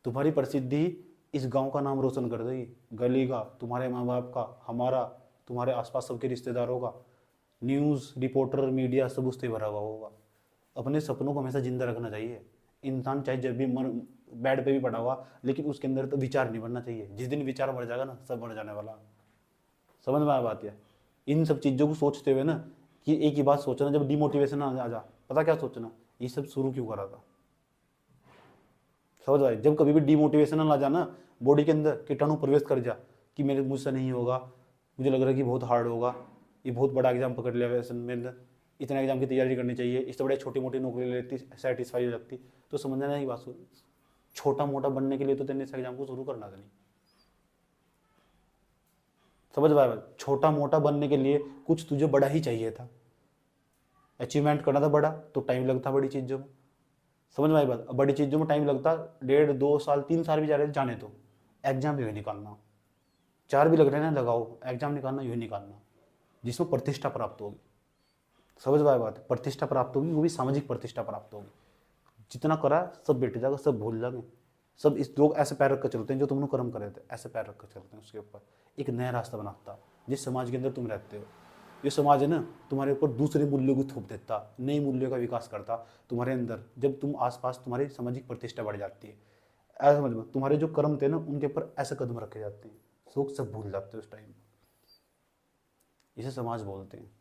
तुम्हारी प्रसिद्धि इस गांव का नाम रोशन कर देगी, गली का, तुम्हारे माँ बाप का, हमारा, तुम्हारे आसपास सबके रिश्तेदारों का, न्यूज़ रिपोर्टर मीडिया सब उससे भरा हुआ होगा। अपने सपनों को हमेशा जिंदा रखना चाहिए। इंसान चाहे जब भी मर बेड पे भी पड़ा हुआ, लेकिन उसके अंदर तो विचार नहीं बनना चाहिए। जिस दिन विचार मर जाएगा ना, सब मर जाने वाला। समझ में आया बात है? इन सब चीज़ों को सोचते हुए ना, कि एक ही बात सोचना, जब डिमोटिवेशन आ जा, पता क्या सोचना, ये सब शुरू क्यों करा था। समझ आए? जब कभी भी डिमोटिवेशन आ जाना, बॉडी के अंदर कीटाणु प्रवेश कर जा, कि मेरे मुझसे नहीं होगा, मुझे लग रहा है कि बहुत हार्ड होगा, ये बहुत बड़ा एग्जाम पकड़ लिया वैसे मैंने, इतना एग्जाम की तैयारी करनी चाहिए, इससे बड़े छोटी मोटी नौकरी ले लेती, सेटिस्फाई हो जाती। तो समझना की बात, छोटा मोटा बनने के लिए तो तेने इस एग्जाम को शुरू करना था नहीं। समझ पाया? छोटा मोटा बनने के लिए कुछ तुझे बड़ा ही चाहिए था, अचीवमेंट करना था बड़ा, तो टाइम लगता बड़ी चीज़ों में। समझ में आई बात? बड़ी चीज़ों में टाइम लगता, 1.5-2 साल 3 साल भी जा रहे जाने, तो एग्जाम भी निकालना, 4 भी लग रहे हैं ना, लगाओ, एग्जाम निकालना, यही निकालना, जिसमें प्रतिष्ठा प्राप्त होगी। समझ में आई बात? प्रतिष्ठा प्राप्त होगी, वो भी सामाजिक प्रतिष्ठा प्राप्त होगी। जितना करा सब बेट जाएगा, सब भूल जाएंगे, सब इस लोग ऐसे पैर रख कर चलते हैं, जो तुमने कर्म करे थे ऐसे पैर रख कर चलते हैं, उसके ऊपर एक नया रास्ता बनाता। जिस समाज के अंदर तुम रहते हो, ये समाज है ना, तुम्हारे ऊपर दूसरे मूल्यों को थोप देता, नई मूल्यों का विकास करता तुम्हारे अंदर। जब तुम आसपास, तुम्हारी सामाजिक प्रतिष्ठा बढ़ जाती है, ऐसा समझ में, तुम्हारे जो कर्म थे ना, उनके ऊपर ऐसे कदम रखे जाते हैं, लोग सब भूल जाते हैं उस टाइम। इसे समाज बोलते हैं।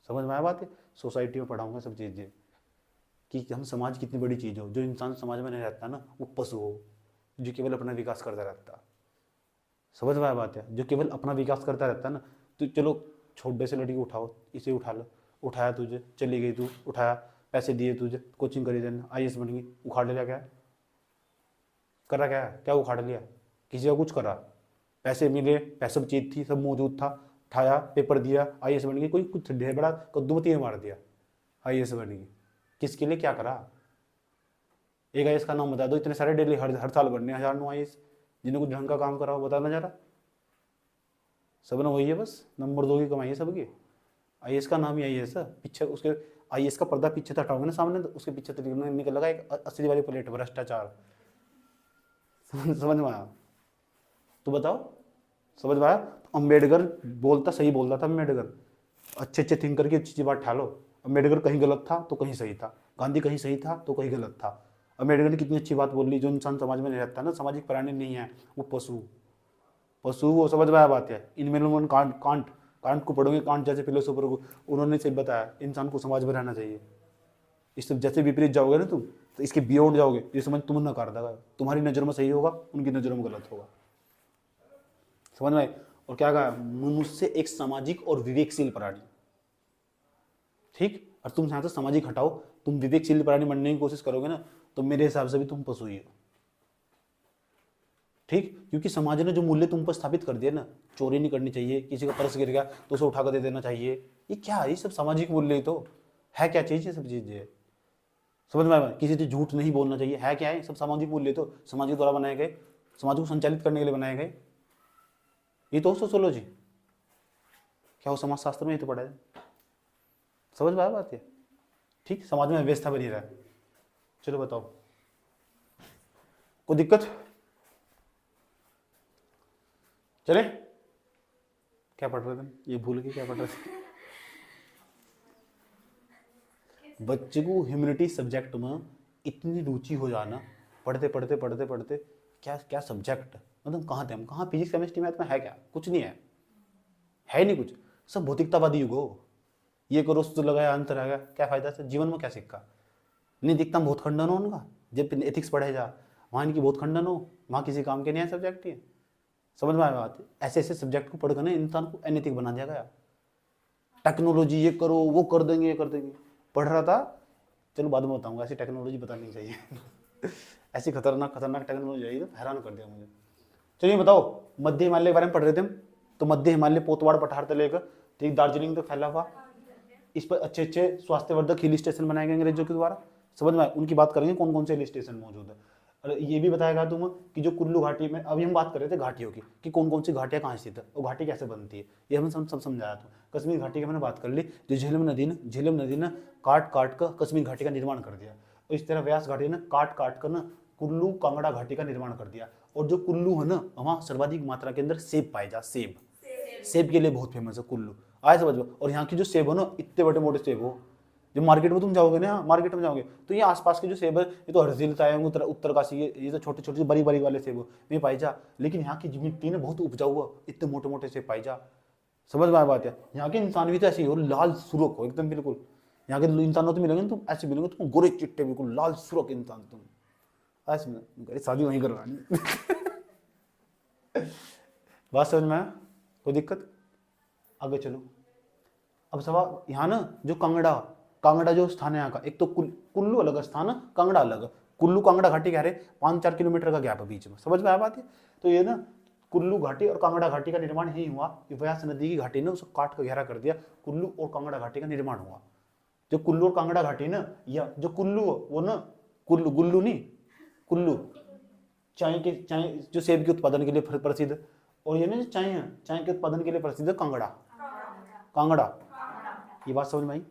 समझ में आया बात है? सोसाइटी में पढ़ाऊंगा सब चीज़ें, कि हम समाज कितनी बड़ी चीज़ हो। जो इंसान समाज में नहीं रहता ना, वो पशु हो, जो केवल अपना विकास करता रहता। समझ में आया बात है? जो केवल अपना विकास करता रहता है ना, तो चलो छोटे से लड़की को उठाओ, इसे उठा लो, उठाया तुझे, चली गई तू, उठाया, पैसे दिए तुझे, कोचिंग करी देने, IAS बन गई, उखाड़ लिया, क्या करा, क्या उखाड़ लिया, किसी का कुछ करा, पैसे मिले, पैसे सब चीज थी, सब मौजूद था, उठाया, पेपर दिया, IAS बन गई, कोई कुछ ढेर बड़ा कद्दूमती मार दिया, IAS बन गई। किसके लिए क्या करा? एक IAS का नाम बता दो, इतने सारे डेली हर साल बनने 1009 IAS, जिन्हें कुछ ढंग का काम करा हो, बताना जरा। सब ना वही है, बस नंबर 2 की कमाई है सबकी। IAS का नाम ही IAS है, पीछे उसके IAS का पर्दा पीछे से हटाओगे ना सामने, तो उसके पीछे तो निकल लगा एक असली वाली प्लेट, भ्रष्टाचार। समझ में आया? तो बताओ, समझ में आया? अम्बेडकर बोलता, सही बोलता था अम्बेडकर, अच्छे अच्छे थिंकर की अच्छी बात ठालो। अम्बेडकर कहीं गलत था तो कहीं सही था, गांधी कहीं सही था तो कहीं गलत था। अम्बेडकर ने कितनी अच्छी बात बोल ली, जो इंसान समाज में नहीं रहता ना, सामाजिक प्राणी नहीं है, वो पशु वो। समझ में आया बात है? इनमें लोगों कांट कांट कांट को पढ़ोगे, कांट जैसे फिलोसोफर को, उन्होंने से बताया इंसान को समाज में रहना चाहिए। इस सब जैसे विपरीत जाओगे ना तुम, तो इसके बियॉन्ड जाओगे, ये समझ तुम नकार देगा, तुम्हारी नज़र में सही होगा, उनकी नज़रों में गलत होगा। समझ में आए? और क्या कहा, मनुष्य एक सामाजिक और विवेकशील प्राणी। ठीक, और तुम यहाँ से सामाजिक हटाओ, तुम विवेकशील प्राणी बनने की कोशिश करोगे ना, तो मेरे हिसाब से भी तुम पशु ही हो। ठीक, क्योंकि समाज ने जो मूल्य तुम पर स्थापित कर दिया ना, चोरी नहीं करनी चाहिए, किसी का पर्स गिर गया तो उसे उठा कर दे देना चाहिए, ये क्या है? ये सब सामाजिक मूल्य ही तो है। क्या चीज है? सब चीजें समझ में आया? किसी से झूठ नहीं बोलना चाहिए, है क्या है? सब सामाजिक मूल्य तो समाज के द्वारा बनाए गए, समाज को संचालित करने के लिए बनाए गए। ये तो सोशियोलॉजी, क्या हो, समाज शास्त्र में ही तो पढ़ा है। समझ में आया बात है? ठीक, समाज में व्यवस्था बनी रहा है। चलो बताओ, कोई दिक्कत? चले, क्या पढ़ रहे थे? ये भूल के क्या पढ़ रहे थे? बच्चे को ह्यूमैनिटी सब्जेक्ट में इतनी रुचि हो जाना, पढ़ते पढ़ते पढ़ते पढ़ते, क्या क्या सब्जेक्ट, मतलब कहाँ थे हम, कहाँ फिजिक्स केमिस्ट्री मैथ में है क्या? कुछ नहीं है नहीं कुछ, सब भौतिकतावादी युग हो। ये करो सूत्र लगाया अंतर आ गया, क्या फायदा से? जीवन में क्या सीखा? नहीं दिखता बहुत खंडन हो उनका, जब एथिक्स पढ़े जा, वहाँ इनकी बहुत खंडन हो, वहाँ किसी काम के नहीं है सब्जेक्ट ये। समझ में आया बात? ऐसे ऐसे सब्जेक्ट को पढ़कर ना इंसान को अनैतिक बना दिया गया। टेक्नोलॉजी ये करो, वो कर देंगे, ये कर देंगे। पढ़ रहा था, चलो बाद में बताऊंगा, ऐसी टेक्नोलॉजी बतानी चाहिए। ऐसी खतरनाक खतरनाक टेक्नोलॉजी आई तो हैरान कर दिया मुझे। चलिए बताओ, मध्य हिमालय के बारे में पढ़ रहे थे हम, तो मध्य हिमालय पोतवाड़ पठार से लेकर ठीक दार्जिलिंग तक फैला हुआ, इस पर अच्छे अच्छे स्वास्थ्यवर्धक हिल स्टेशन बनाए गए अंग्रेजों के द्वारा। समझ में आया? उनकी बात करेंगे कौन कौन से हिल स्टेशन मौजूद है। और ये भी बताएगा तुम कि जो कुल्लू घाटी में, अभी हम बात कर रहे थे घाटियों की कि कौन कौन सी घाटियां कहाँ स्थित है और घाटी कैसे बनती है, ये हम सब समझाया था। कश्मीर घाटी की मैंने बात कर ली, जो झेलम नदी ने काट काट कर कश्मीर घाटी का निर्माण कर दिया, और इस तरह व्यास घाटी ने काट काट कर ना कुल्लू कांगड़ा घाटी का निर्माण कर दिया। और जो कुल्लू है ना, वहाँ सर्वाधिक मात्रा के अंदर सेब पाए जा, सेब के लिए बहुत फेमस है कुल्लू। आए समझ में? और यहाँ की जो सेब हो ना, इतने बड़े मोटे सेब हो, जो मार्केट में तुम जाओगे ना, मार्केट में जाओगे तो ये आसपास के जो सेब है, ये तो हरसिल आए होंगे, उत्तरकाशी, ये तो छोटे छोटे बड़ी बड़ी वाले सेब में पाई जा। लेकिन यहाँ की मिट्टी ना बहुत उपजाऊ है, इतने मोटे मोटे सेब पाई जा। समझ में आ बात है? यहाँ के इंसान भी तो ऐसे ही हो, लाल सुरख हो एकदम बिल्कुल। यहाँ के इंसानों तो मिलेंगे तुम ऐसे मिलेंगे, तुम गोरे चिट्टे बिल्कुल लाल सुरख इंसान तुम। ऐसे शादी वहीं करवानी। बात समझ में आया? कोई दिक्कत? आगे चलो। अब सवाल यहाँ ना, जो कांगड़ा जो स्थान है यहाँ का, एक तो कुल्लू अलग स्थान है, कांगड़ा अलग। कुल्लू कांगड़ा घाटी कह रहे 5-4 किलोमीटर का गैप है बीच में। समझ में आया बात है? तो ये ना कुल्लू घाटी और कांगड़ा घाटी का निर्माण यही हुआ कि व्यास नदी की घाटी ने उसको काट कर गहरा कर दिया, कुल्लू और कांगड़ा घाटी का निर्माण हुआ। जो कुल्लू और कांगड़ा घाटी ना, या जो कुल्लू वो ना, गुल्लू नहीं, कुल्लू चाय जो सेब के उत्पादन के लिए प्रसिद्ध, और ये ना चाय के उत्पादन के लिए प्रसिद्ध है कांगड़ा। ये बात समझ में आई?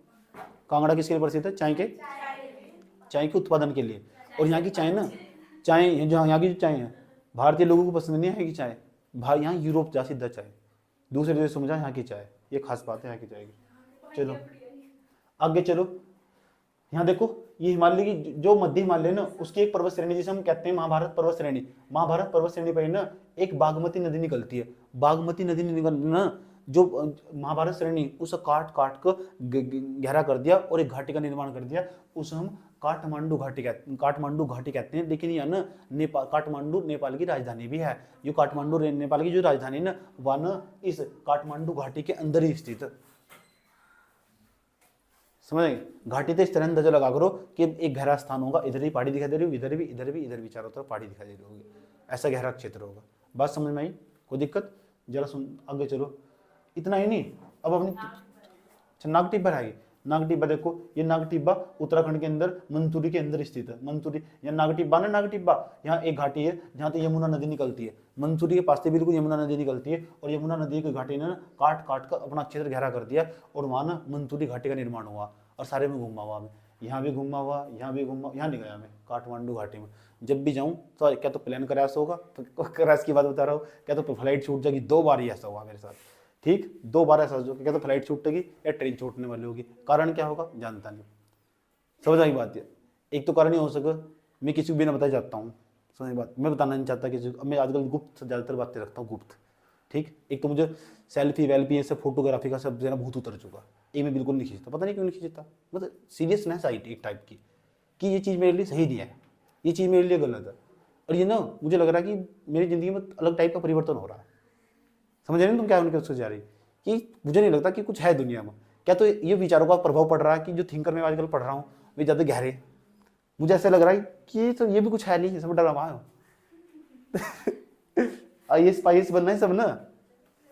कांगड़ा किसके लिए प्रसिद्ध है? चाय के उत्पादन के लिए। और यहाँ की चाय ना, यहाँ की जो चाय है भारतीय लोगों को पसंद नहीं है कि चाय, यहाँ यूरोप जा सीधा चाय, दूसरे देशों में जा यहाँ की चाय, ये खास बात है यहाँ की चाय की। चलो आगे चलो। यहाँ देखो, ये हिमालय की जो मध्य हिमालय ना, उसकी एक पर्वत श्रेणी जिसे हम कहते हैं महाभारत पर्वत श्रेणी। महाभारत पर्वत श्रेणी पर ना एक बागमती नदी निकलती है। बागमती नदी निकलना, जो महाभारत श्रेणी उसे काट काट कर गहरा कर दिया और एक घाटी का निर्माण कर दिया, उसे हम काठमांडू घाटी कहते हैं। लेकिन यह ना काठमांडू नेपाल की राजधानी भी है। ये काठमांडू नेपाल की जो राजधानी ना, वह ना इस काठमांडू घाटी के अंदर ही स्थित है। समझ? घाटी तो इस तरह अंदाजा लगा करो कि एक गहरा स्थान होगा, इधर ही पहाड़ी दिखाई दे रही होगी, इधर भी चारों तरफ पहाड़ी दिखाई दे रही होगी, ऐसा गहरा क्षेत्र होगा। बात समझ में आई? कोई दिक्कत? जरा सुन, आगे चलो। इतना ही नहीं, अब अपनी नागटिब्बा रहेगी। नागटिब्बा देखो, ये नागटिब्बा उत्तराखंड के अंदर मंसूरी के अंदर स्थित है। मंसूरी या नागटिब्बा, यहाँ एक घाटी है जहाँ से यमुना नदी निकलती है। मंसूरी के पास से बिल्कुल यमुना नदी निकलती है, और यमुना नदी की घाटी ने काट काट कर अपना क्षेत्र गहरा कर दिया, और वहाँ ना मंसूरी घाटी का निर्माण हुआ। और सारे में घूमा हुआ मैं, यहाँ भी घूमा हुआ, यहाँ नहीं गया मैं काठमांडू घाटी में। जब भी जाऊँ तो क्या तो प्लान क्रैश होगा, तो क्रैश की बात बता रहा हूँ, क्या तो फ्लाइट छूट जाएगी। 2 बार ही ऐसा हुआ मेरे साथ, ठीक 2 बार ऐसा हो, क्या तो फ्लाइट छूटेगी या ट्रेन छूटने वाली होगी। कारण क्या होगा जानता नहीं। समझ आई बात है? एक तो कारण ही हो सके मैं किसी को भी ना बताया जाता हूँ। समझ बात? मैं बताना नहीं चाहता किसी को। मैं आजकल गुप्त ज़्यादातर बातें रखता हूँ, गुप्त। ठीक, एक तो मुझे सेल्फी वेल्फी ये सब फोटोग्राफी का सब देना बहुत उतर चुका, ये मैं बिल्कुल नहीं खींचता। पता नहीं क्यों नहीं खींचता, मतलब सीरियसनेस आई एक टाइप की कि ये चीज़ मेरे लिए सही नहीं है, ये चीज़ मेरे लिए गलत है। और ये ना मुझे लग रहा है कि मेरी ज़िंदगी में अलग टाइप का परिवर्तन हो रहा है। समझ रहे तुम क्या उनके उससे जा रही कि मुझे नहीं लगता कि कुछ है दुनिया में। क्या तो ये विचारों का प्रभाव पड़ रहा है कि जो थिंकर मैं आजकल पढ़ रहा हूँ वे ज़्यादा गहरे, मुझे ऐसा लग रहा है कि तो ये भी कुछ है नहीं, सब डरा हुआ IAS पाईएस बनना है सब ना।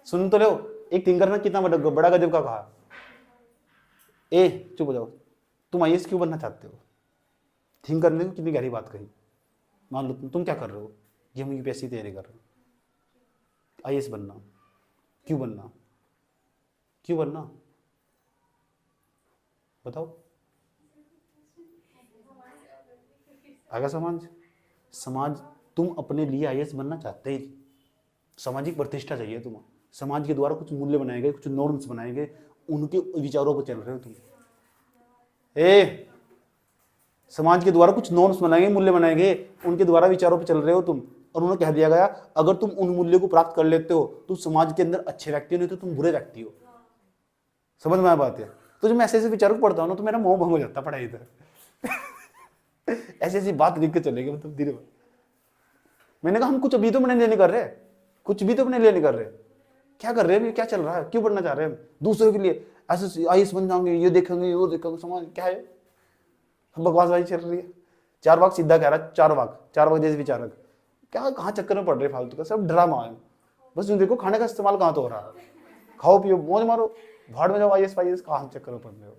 सुन तो लो, एक थिंकर ने कितना बड़ा गजब का कहा, ए चुप हो जाओ, तुम IAS क्यों बनना चाहते हो? थिंकर ने कितनी गहरी बात कही। मान लो तुम क्या कर रहे हो, ये हम UPSC तैयारी कर रहे हो, IAS बनना, क्यों बनना, क्यों बनना बताओ? आगे समाज तुम अपने लिए IAS बनना चाहते ही, सामाजिक प्रतिष्ठा चाहिए तुम्हें, समाज के द्वारा कुछ मूल्य बनाए गए, कुछ नॉर्म्स बनाए गए, उनके विचारों पर चल रहे हो तुम। समाज के द्वारा कुछ नॉर्म्स बनाए गए, मूल्य बनाए गए, उनके द्वारा विचारों पर चल रहे हो तुम। और उन्होंने कह दिया गया अगर तुम उन मूल्यों को प्राप्त कर लेते हो तो समाज के अंदर अच्छे व्यक्ति हो, नहीं तो तुम बुरे व्यक्ति हो। समझ में आ बात है? तो जब मैं ऐसे ऐसे विचारों को पढ़ता हूँ ना तो मेरा मोह भंग हो जाता पढ़ाई इधर। ऐसी ऐसी बात लिख के चलेगी, मतलब धीरे धीरे। मैंने कहा हम कुछ अभी तो अपने लिए नहीं कर रहे, कुछ भी तो अपने लिए नहीं कर रहे, क्या कर रहे हैं, क्या चल रहा है, क्यों बढ़ना चाह रहे हैं हम दूसरों के लिए? ऐसे IAS बन जाएंगे, ये देखेंगे वो देखेंगे, समाज क्या है, बकवासबाजी चल रही है। चारवाक सीधा कह रहा है, चारवाक जैसे विचारक, क्या कहाँ चक्कर में पड़ रहे फालतू का, सब ड्रामा है। बस यूं देखो खाने का इस्तेमाल कहाँ तो हो रहा है, खाओ पियो मौज मारो, भाड़ में जाओ, IAS वाईएएस कहाँ चक्कर में पड़ रहे हो।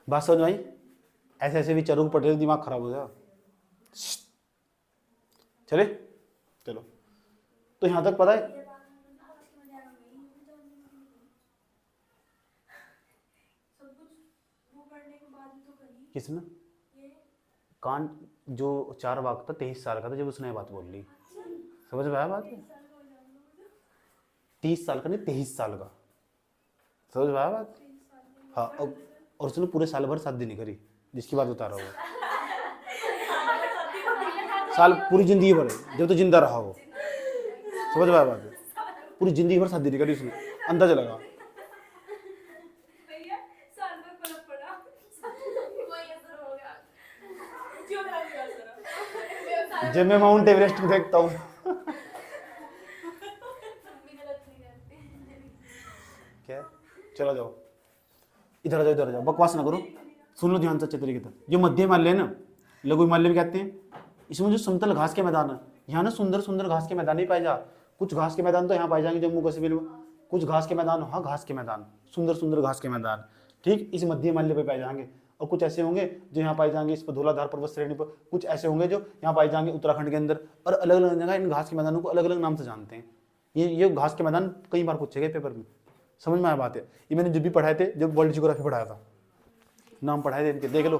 बात समझ में आई? ऐसे ऐसे विचारों को पढ़ रहे दिमाग खराब हो जाएगा। चले चलो, तो यहां तक पता है किसने कांड जो 4 वाक था 23 साल का था जब उसने ये बात बोल ली। समझ में आया बात? 30 साल का नहीं 23 साल का, समझ में आया बात? हाँ, और उसने पूरे साल भर शादी नहीं करी, जिसकी बात बता रहा हूँ, साल पूरी जिंदगी भर जब तो जिंदा रहा हो। समझ में आया बात? पूरी जिंदगी भर शादी नहीं करी उसने, अंदाजा लगा। जब मैं माउंट एवरेस्ट को देखता हूँ क्या, चलो जाओ इधर आ जाओ, इधर आ जाओ, बकवास ना करो, सुन लो ध्यान से अच्छे तरीके से। जो मध्य हिमालय है ना, लघु हिमालय भी कहते हैं, इसमें जो समतल घास के मैदान है, यहाँ ना सुंदर सुंदर घास के मैदान नहीं पाए जा। कुछ घास के मैदान तो यहाँ पाए जाएंगे जम्मू कश्मीर में, कुछ घास के मैदान, हाँ घास के मैदान, सुंदर सुंदर घास के मैदान, ठीक, इस मध्य हिमालय पे पाए जाएंगे। और कुछ ऐसे होंगे जो यहाँ पाए जाएंगे इस पर धौलाधार पर्वत श्रेणी पर, कुछ ऐसे होंगे जो यहाँ पाए जाएंगे उत्तराखंड के अंदर। और अलग अलग जगह इन घास के मैदानों को अलग अलग नाम से जानते हैं। ये घास के मैदान कई बार पूछे गए पेपर में। समझ में आया बात है? ये मैंने जब भी पढ़ाए थे, जब वर्ल्ड जियोग्राफी पढ़ाया था, नाम पढ़ाए थे इनके, देख लो।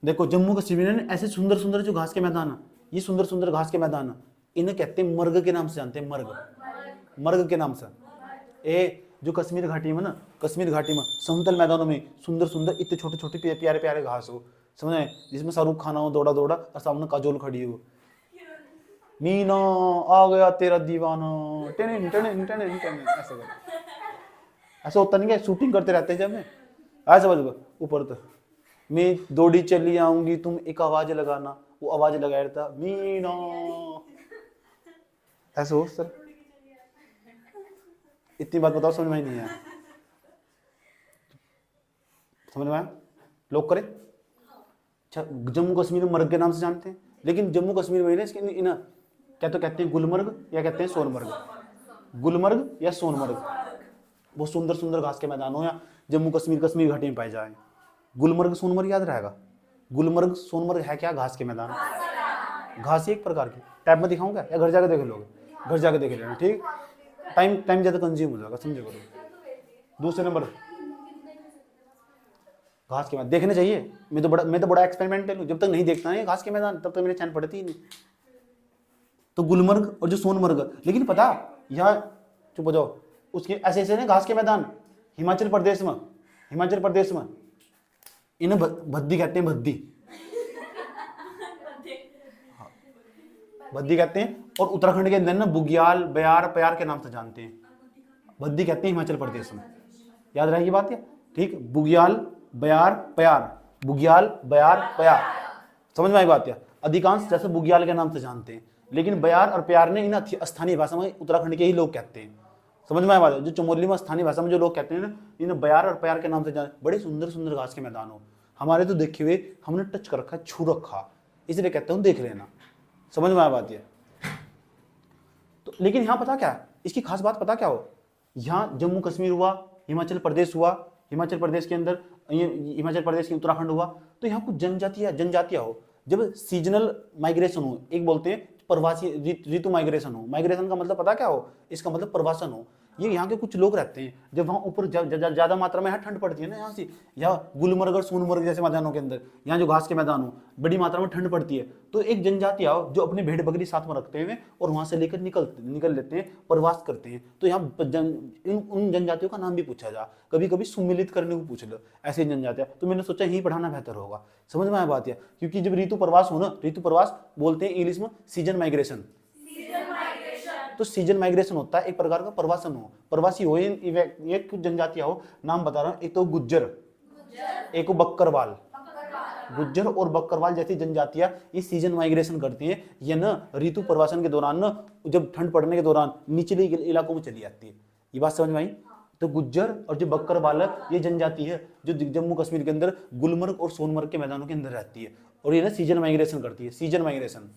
देखो जम्मू कश्मीर में ऐसे सुंदर सुंदर जो घास के मैदान है, ये सुंदर सुंदर घास के मैदान इन्हें कहते हैं मर्ग के नाम से जानते हैं, मर्ग के नाम से। जो कश्मीर घाटी में ना, कश्मीर घाटी में समतल मैदानों में सुंदर सुंदर इतने छोटे छोटे प्यारे प्यारे घास हो, समझ में, जिसमें शाहरुख खान हो दौड़ा दौड़ा और सामने काजोल खड़ी हो, मीना आ गया तेरा दीवाना, टेन टेन टेन टेन, ऐसा होता नहीं क्या? शूटिंग करते रहते हैं जब में, ऐसा समझ ऊपर तो मैं दौड़ी चली आऊंगी तुम एक आवाज लगाना, वो आवाज लगाया था मीना, ऐसे हो सर। इतनी बात बताओ, समझ में नहीं आया? समझ में आया? लोग करें। अच्छा, जम्मू कश्मीर में मर्ग के नाम से जानते हैं, लेकिन जम्मू कश्मीर में इसके क्या तो कहते हैं गुलमर्ग या कहते हैं सोनमर्ग, गुलमर्ग या सोनमर्ग। वो सुंदर सुंदर घास के मैदान हो या जम्मू कश्मीर घाटी में पाए जाए। गुलमर्ग सोनमर्ग याद रहेगा। गुलमर्ग सोनमर्ग है क्या? घास के मैदान, घास एक प्रकार की। टैब में दिखाऊंगा या घर जाकर देख लोगे? घर जाकर देख लेना, ठीक। टाइम ज्यादा कंज्यूम हो जाएगा, समझे करो। दूसरे नंबर घास के मैदान देखने चाहिए। मैं तो बड़ा एक्सपेरिमेंटल हूँ, जब तक नहीं देखता है घास के मैदान तब तक मेरे चैन पड़ती ही नहीं। तो गुलमर्ग और जो सोनमर्ग, लेकिन पता यहाँ चुप हो जाओ, उसके ऐसे ऐसे ना घास के मैदान हिमाचल प्रदेश में इन्हें भद्दी कहते हैं, भद्दी कहते हैं। और उत्तराखंड के अंदर ना बुग्याल बयार प्यार के नाम से जानते हैं, भद्दी कहते हैं हिमाचल प्रदेश में। याद रहेगी बात है, ठीक। बुग्याल बयार प्यार, बुग्याल बयार प्यार, समझ में आई बात है? अधिकांश जैसे बुग्याल के नाम से जानते हैं, लेकिन बयार और प्यार ने इन स्थानीय भाषा में उत्तराखंड के ही लोग कहते हैं। समझ में आया बात है? जो चमोली में स्थानीय भाषा में जो लोग कहते हैं ना, इन्हें बयार और प्यार के नाम से जानते। बड़े सुंदर सुंदर घास के मैदान हो, हमारे तो देखे हुए हमने टच कर रखा, छू रखा, इसलिए कहते हूँ देख लेना। समझ में आया बात है? तो लेकिन यहाँ पता क्या, इसकी खास बात पता क्या हो, यहाँ जम्मू कश्मीर हुआ, हिमाचल प्रदेश हुआ, हिमाचल प्रदेश के अंदर हिमाचल प्रदेश के उत्तराखंड हुआ, तो यहाँ कुछ जनजातियाँ हो। जब सीजनल माइग्रेशन हो, एक बोलते हैं प्रवासी ऋतु माइग्रेशन हो। माइग्रेशन का मतलब पता क्या हो? इसका मतलब प्रवासन हो। ये यहाँ के कुछ लोग रहते हैं, जब वहाँ ऊपर ज्यादा मात्रा में यहाँ ठंड पड़ती है ना, यहाँ से यहाँ गुलमर्ग और सोनमर्ग जैसे मैदानों के अंदर, यहाँ जो घास के मैदान हो बड़ी मात्रा में ठंड पड़ती है, तो एक जनजाति आओ जो अपने भेड़ बकरी साथ में रखते हुए और वहां से लेकर निकल लेते हैं, प्रवास करते हैं। तो यहाँ उन जनजातियों का नाम भी पूछा जा, कभी कभी सुमिलित करने को पूछ लो, ऐसी जनजातियां। तो मैंने सोचा यही पढ़ाना बेहतर होगा। समझ में आया बात है? क्योंकि जब ऋतु प्रवास हो ना, ऋतु प्रवास बोलते हैं इंग्लिश में सीजन माइग्रेशन, तो सीजन माइग्रेशन होता है एक प्रकार का प्रवासन हो, प्रवासी हो। ये कुछ जनजातियां हो, नाम बता रहा हूं, एक तो गुज्जर, एक को बक्करवाल। गुज्जर और बक्करवाल जैसी जनजातियां ये सीजन माइग्रेशन करती हैं। ये ना ऋतु प्रवासन के दौरान ना, जब ठंड पड़ने के दौरान निचले इलाकों में चली जाती है। ये बात समझ में आई? तो गुज्जर और जो बक्कर बालक ये जनजाति है जो जम्मू कश्मीर के अंदर गुलमर्ग और सोनमर्ग के मैदानों के अंदर रहती है, और ये ना सीजन माइग्रेशन करती है। सीजन माइग्रेशन,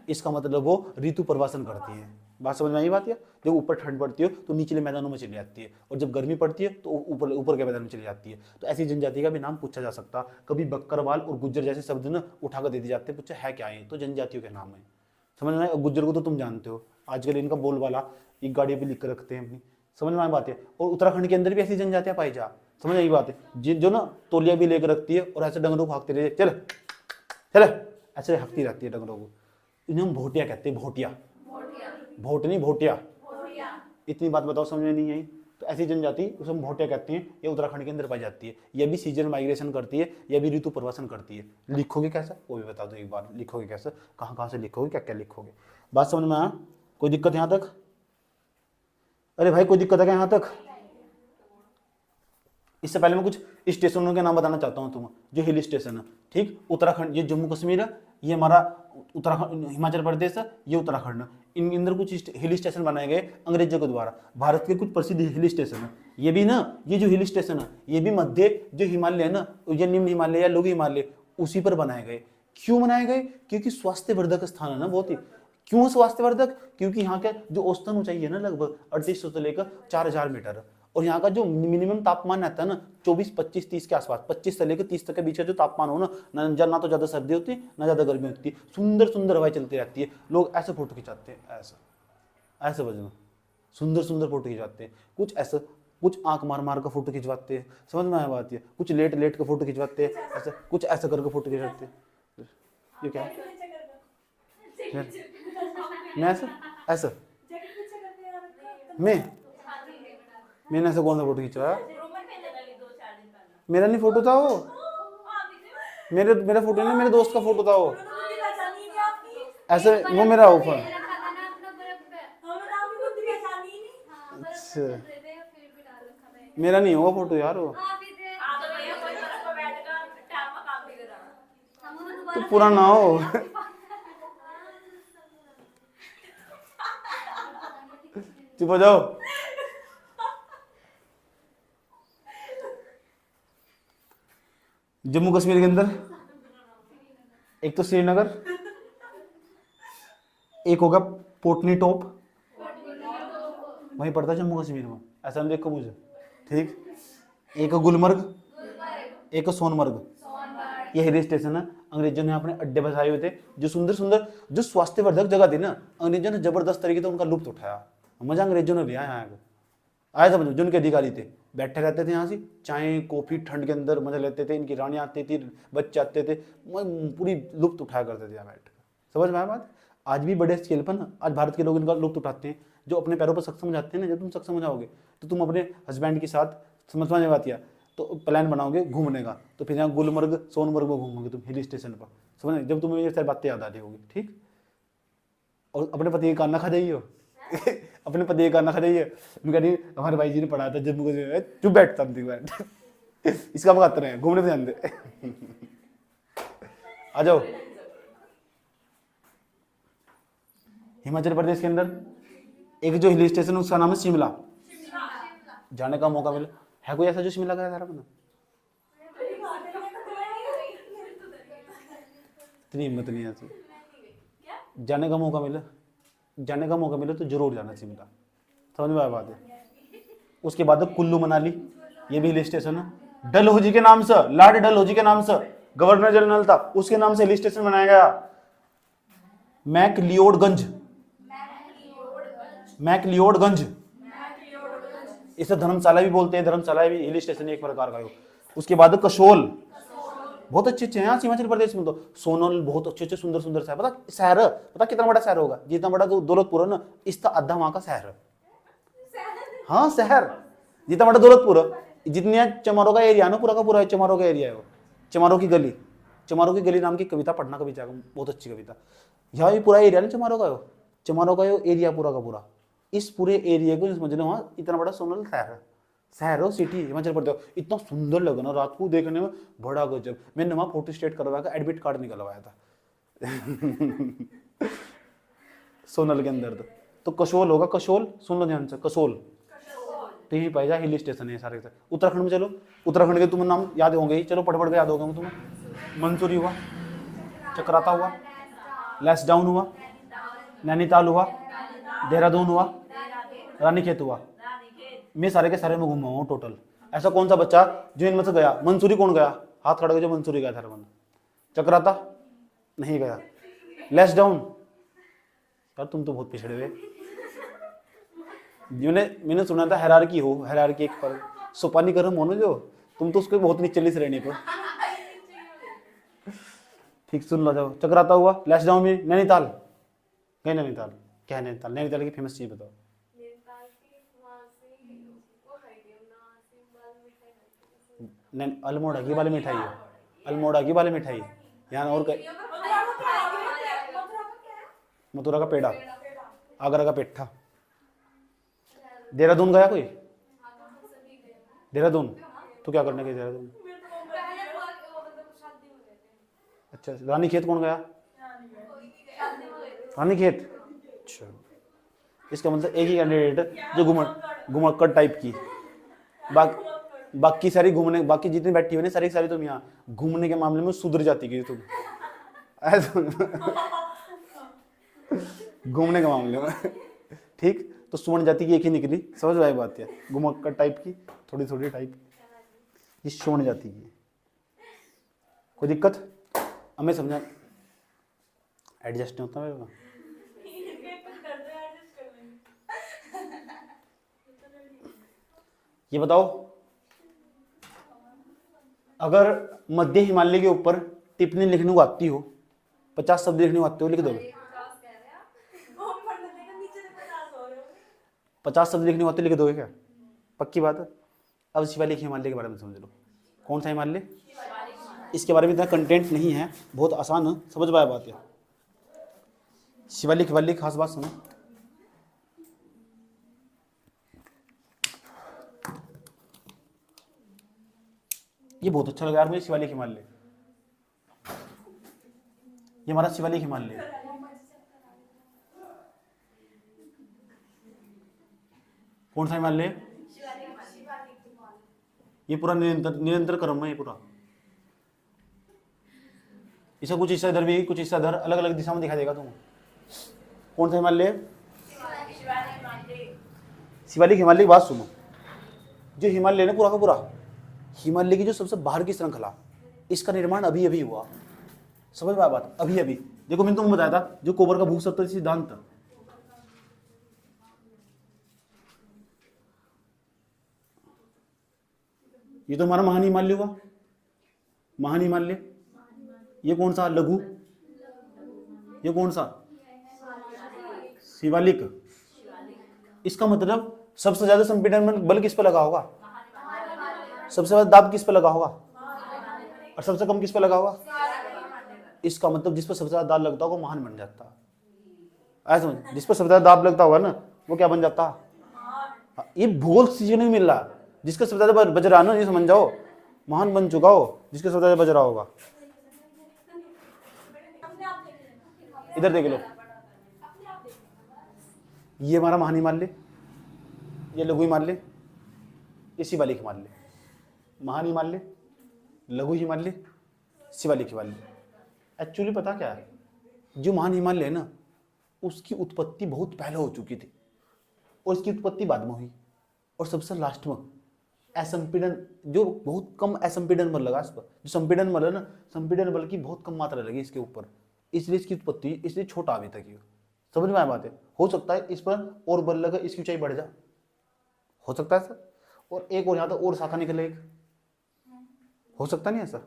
इसका मतलब वो ऋतु प्रवासन करती है। बात समझ में आई बात? या जब ऊपर ठंड पड़ती है तो निचले मैदानों में चली जाती है, और जब गर्मी पड़ती है तो ऊपर ऊपर के मैदान में चली जाती है। तो ऐसी जनजाति का भी नाम पूछा जा सकता। कभी बक्करवाल और गुज्जर जैसे शब्द ना उठाकर दे दिए जाते हैं, पूछा है क्या है, तो जनजातियों के नाम है। समझ में आया? गुज्जर को तो तुम जानते हो, आजकल इनका बोलबाला एक गाड़ी पे लिख कर रखते हैं अपनी। समझ में आई बात है? और उत्तराखंड के अंदर भी ऐसी जनजातियां पाई जा। समझ आई बात है? जो ना तौलिया भी लेकर रखती है और ऐसे डंगरों को हाँकते रहे, चल चल ऐसे हकती रहती है डंगरों को। इन्हें हम भोटिया कहते हैं। भोटिया, भोट नहीं भोटिया। इतनी बात बताओ, समझ में नहीं आई? तो ऐसी जनजाति उसे हम भोटिया कहते हैं, ये उत्तराखंड के अंदर पाई जाती है। यह भी सीजन माइग्रेशन करती है, यह भी ऋतु प्रवासन करती है। लिखोगे कैसा वो भी बता दो एक बार, लिखोगे कैसे, कहाँ कहाँ से लिखोगे, क्या क्या लिखोगे? बात समझ में आया? कोई दिक्कत यहाँ तक? अरे भाई कोई दिक्कत है क्या यहाँ तक? इससे पहले मैं कुछ स्टेशनों के नाम बताना चाहता हूँ तुम्हें, जो हिल स्टेशन है। ठीक, उत्तराखंड, ये जम्मू कश्मीर है, ये हमारा उत्तराखंड, हिमाचल प्रदेश है, ये उत्तराखंड है। इन अंदर कुछ हिल स्टेशन बनाए गए अंग्रेजों के द्वारा। भारत के कुछ प्रसिद्ध हिल स्टेशन है। ये भी ना, ये जो हिल स्टेशन है ये भी मध्य जो हिमालय है ना, ये निम्न हिमालय या लघु हिमालय, उसी पर बनाए गए। क्यों बनाए गए? क्योंकि स्वास्थ्यवर्धक स्थान है ना बहुत ही। क्यों स्वास्थ्यवर्धक? क्योंकि यहाँ का जो औसतन ऊंचाई है ना लगभग 3800 से लेकर 4000 मीटर, और यहाँ का जो मिनिमम तापमान रहता है ना 24, 25, 30 के आसपास, 25 से लेकर 30 तक के बीच का जो तापमान हो ना ना तो ज्यादा सर्दी होती है ना ज्यादा गर्मी होती है। सुंदर सुंदर हवाएं चलती रहती है। लोग ऐसे फोटो खिंचाते हैं, ऐसा ऐसे बजना, सुंदर सुंदर फोटो खिंचाते हैं। कुछ ऐसा, कुछ आंख मार मार कर फोटो खिंचवाते हैं। समझ में आया बात? है कुछ लेट लेट कर फोटो खिंचवाते हैं, ऐसा कुछ ऐसा करके फोटो खिंचवाते हैं। ये क्या है? मैं ऐसा ऐसा मैंने ऐसा कौन सा फोटो खिंचवाया? मेरा नहीं फोटो था वो, मेरा फोटो नहीं, मेरे दोस्त का फोटो था वो। ऐसे वो मेरा ऑफर। अच्छा, मेरा नहीं होगा फोटो यार वो, तो पुराना हो। चुप हो जाओ। जम्मू कश्मीर के अंदर एक तो श्रीनगर, एक होगा पोटनी टॉप, वहीं पड़ता है जम्मू कश्मीर में, ऐसा नहीं देखो मुझे। ठीक, एक गुलमर्ग, एक सोनमर्ग, ये हिल स्टेशन है। अंग्रेजों ने अपने अड्डे बसाए हुए थे, जो सुंदर सुंदर जो स्वास्थ्यवर्धक जगह थी ना, अंग्रेजों ने जबरदस्त तरीके से उनका लुत्फ उठाया। मजा अंग्रेजों ने लिया यहाँ को, आया समझो, जो उनके अधिकारी थे बैठे रहते थे यहाँ से, चाय कॉफी ठंड के अंदर मजा लेते थे। इनकी रानी आती थी, बच्चे आते थे, पूरी लुत्फ उठाया करते थे यहाँ बैठ कर। समझ में आया बात? आज भी बड़े स्केल पर ना आज भारत के लोग इनका लुत्फ उठाते हैं, जो अपने पैरों पर सक्षम हो जाते हैं ना। जब तुम सक्षम हो जाओगे तो तुम अपने हस्बैंड के साथ, समझ में बात, या तो प्लान बनाओगे घूमने का, तो फिर यहाँ गुलमर्ग सोनमर्ग में घूमोगे तुम हिल स्टेशन पर। समझ, जब तुम्हें ये सारी बातें याद आ रही होगी। ठीक, और अपने पति का कान ना खा जाइए। अपने पति का ना खा जाइए। मैं कह रही हमारे भाई जी ने पढ़ाया था जम्मू कश्मीर, चुप बैठ बैठ। इसका बात रहे हैं, घूमने तो जान दे। आ जाओ। हिमाचल प्रदेश के अंदर एक जो हिल स्टेशन उसका नाम है शिमला। जाने का मौका मिला है कोई ऐसा जो शिमला गया था? अपना इतनी हिम्मत नहीं ऐसी। जाने का मौका मिले तो जरूर जाना शिमला। समझ में आया बात है? उसके बाद कुल्लू मनाली, ये भी हिल स्टेशन है। डलहौजी के नाम से, लॉर्ड डलहौजी के नाम से गवर्नर जनरल था, उसके नाम से हिल स्टेशन बनाया गया। मैकलियोडगंज, इसे धर्मशाला भी बोलते हैं। धर्मशाला भी हिल स्टेशन एक प्रकार का। उसके बाद कसोल, बहुत अच्छे अच्छे हैं हिमाचल प्रदेश में। तो सोनल, बहुत अच्छे अच्छे सुंदर सुंदर शहर। पता शहर, पता कितना बड़ा शहर होगा? जितना बड़ा तो दौलतपुर है ना, इसका आधा वहां का शहर है। हाँ शहर, जितना बड़ा दौलतपुर है, जितने चमारों का एरिया ना, पूरा का पूरा चमारों का एरिया है वो। चमारों की गली नाम की कविता पढ़ना कभी जाकर, बहुत अच्छी कविता। यहाँ भी पूरा एरिया ना चमारों का, चमारों का एरिया पूरा का पूरा। इस पूरे एरिया को समझ लो, वहाँ इतना बड़ा सोनल शहर हो, सिटी हिमाचल प्रदेश। इतना सुंदर लगा ना रात को देखने में, बड़ा गजब। मैंने वहाँ फोटो स्टेट करवा कर एडमिट कार्ड निकलवाया था। सोनल के अंदर तो कसोल होगा, कसोल सुन लो ध्यान से, कसोल तो यही पाया हिल स्टेशन है सारे। उत्तराखंड में चलो, उत्तराखंड के तुम्हें नाम याद होंगे ही, चलो पढ़ के याद हो गए तुम्हें। मंसूरी हुआ, चक्राता हुआ, लैंसडाउन हुआ, नैनीताल हुआ, देहरादून हुआ, रानीखेत हुआ। मैं सारे के सारे में घूमा हूँ टोटल। ऐसा कौन सा बच्चा जो इनमें से गया? मंसूरी कौन गया? हाथ खड़ा कर जो मंसूरी गया था। चक्राता नहीं गया। लैंसडाउन, यार तुम तो बहुत पिछड़े हुए। मैंने सुना था हायरार्की हो, हायरार्की एक पर सोपानी क्रम हो ना जो, तुम तो उसके बहुत निचली श्रेणी पर। ठीक सुन लो जाओ। चक्राता हुआ, लैंसडाउन में, नैनीताल गए। नैनीताल क्या है? नैनीताल, नैनीताल की फेमस चीज बताओ। अल्मोड़ा की वाली मिठाई है, अल्मोड़ा की वाली मिठाई। यहाँ और मथुरा का पेड़ा, आगरा का पेठा। देहरादून गया कोई? देहरादून तो क्या करने गए देहरादून? अच्छा, रानीखेत कौन गया? रानीखेत, अच्छा। इसका मतलब एक ही कैंडिडेट जो घुमक्कड़ टाइप की। बाकी सारी घूमने, बाकी जितनी बैठी हुई ना सारी सारी तुम यहाँ घूमने के मामले में सुधर जाती की तुम ऐसा घूमने के मामले में। ठीक, तो सुवर्ण जाति की एक ही निकली, समझ में आई बात है? घुमक्कड़ टाइप की, थोड़ी थोड़ी टाइप, ये स्वर्ण जाति की। कोई दिक्कत? हमें समझा, एडजस्ट नहीं होता मेरे को। ये बताओ, अगर मध्य हिमालय के ऊपर टिप्पणी लिखने को आती हो, 50 शब्द लिखने को आते हो, लिख दोगे? 50 शब्द लिखने को आते लिख दोगे क्या? पक्की बात है। अब शिवालिक हिमालय के बारे में समझ लो। कौन सा हिमालय? इसके बारे में इतना कंटेंट नहीं है, बहुत आसान है, समझ पाया बात है। शिवालिक हिमालय खास बात सुनो। ये बहुत अच्छा लगा यार मुझे, शिवालिक हिमालय। ये हमारा शिवालिक हिमालय है। कौन सा हिमालय? ये पूरा निरंतर क्रम है, ये पूरा। इसका कुछ हिस्सा इधर भी, कुछ हिस्सा इधर, अलग अलग दिशा में दिखाई देगा तुम। कौन सा हिमालय? शिवालिक हिमालय की बात सुनो। जो हिमालय ना पूरा का पूरा, हिमालय की जो सबसे बाहर की श्रृंखला, इसका निर्माण अभी अभी हुआ। समझ में आया बात? अभी अभी। देखो मैंने तुमको बताया था जो कोबर का भूसत्व सिद्धांत, ये तो हमारा महान हिमालय हुआ। महान हिमालय, ये कौन सा? लघु। ये कौन सा? शिवालिक। इसका मतलब सबसे ज्यादा संपीड़न बल किस पे लगा होगा? सबसे ज्यादा दाब किस पे लगा होगा? और सबसे कम किस पे लगा होगा? इसका मतलब जिस पर सबसे ज्यादा दाब लगता होगा वो महान बन जाता। ऐसा समझ, जिस पर सबसे ज्यादा दाब लगता होगा ना वो क्या बन जाता? ये भूगोल सीखने में मिल रहा। जिसका सबसे ज्यादा बज रहा है ना, ये समझ जाओ महान बन चुका हो, जिसका सबसे ज्यादा बज रहा होगा। इधर देख लो, ये हमारा महान हिमालय, ये लघु हिमालय, ये शिवालिक हिमालय। महान हिमालय, लघु हिमालय, शिवालिक हिमालय। एक्चुअली पता क्या है, जो महान हिमालय है ना उसकी उत्पत्ति बहुत पहले हो चुकी थी और इसकी उत्पत्ति बाद में हुई। और सबसे लास्ट में असंपीडन, जो बहुत कम असंपीडन बल लगा इस पर, जो संपीडन बल है ना, संपीडन बल की बहुत कम मात्रा लगी इसके ऊपर, इसलिए इसकी उत्पत्ति इसलिए छोटा अभी तक ही। समझ में आया बात है? हो सकता है इस पर और बल लगा, इसकी ऊंचाई बढ़ जा, हो सकता है सर। और एक और यहाँ तक और शाखा निकले, एक हो सकता नहीं ऐसा?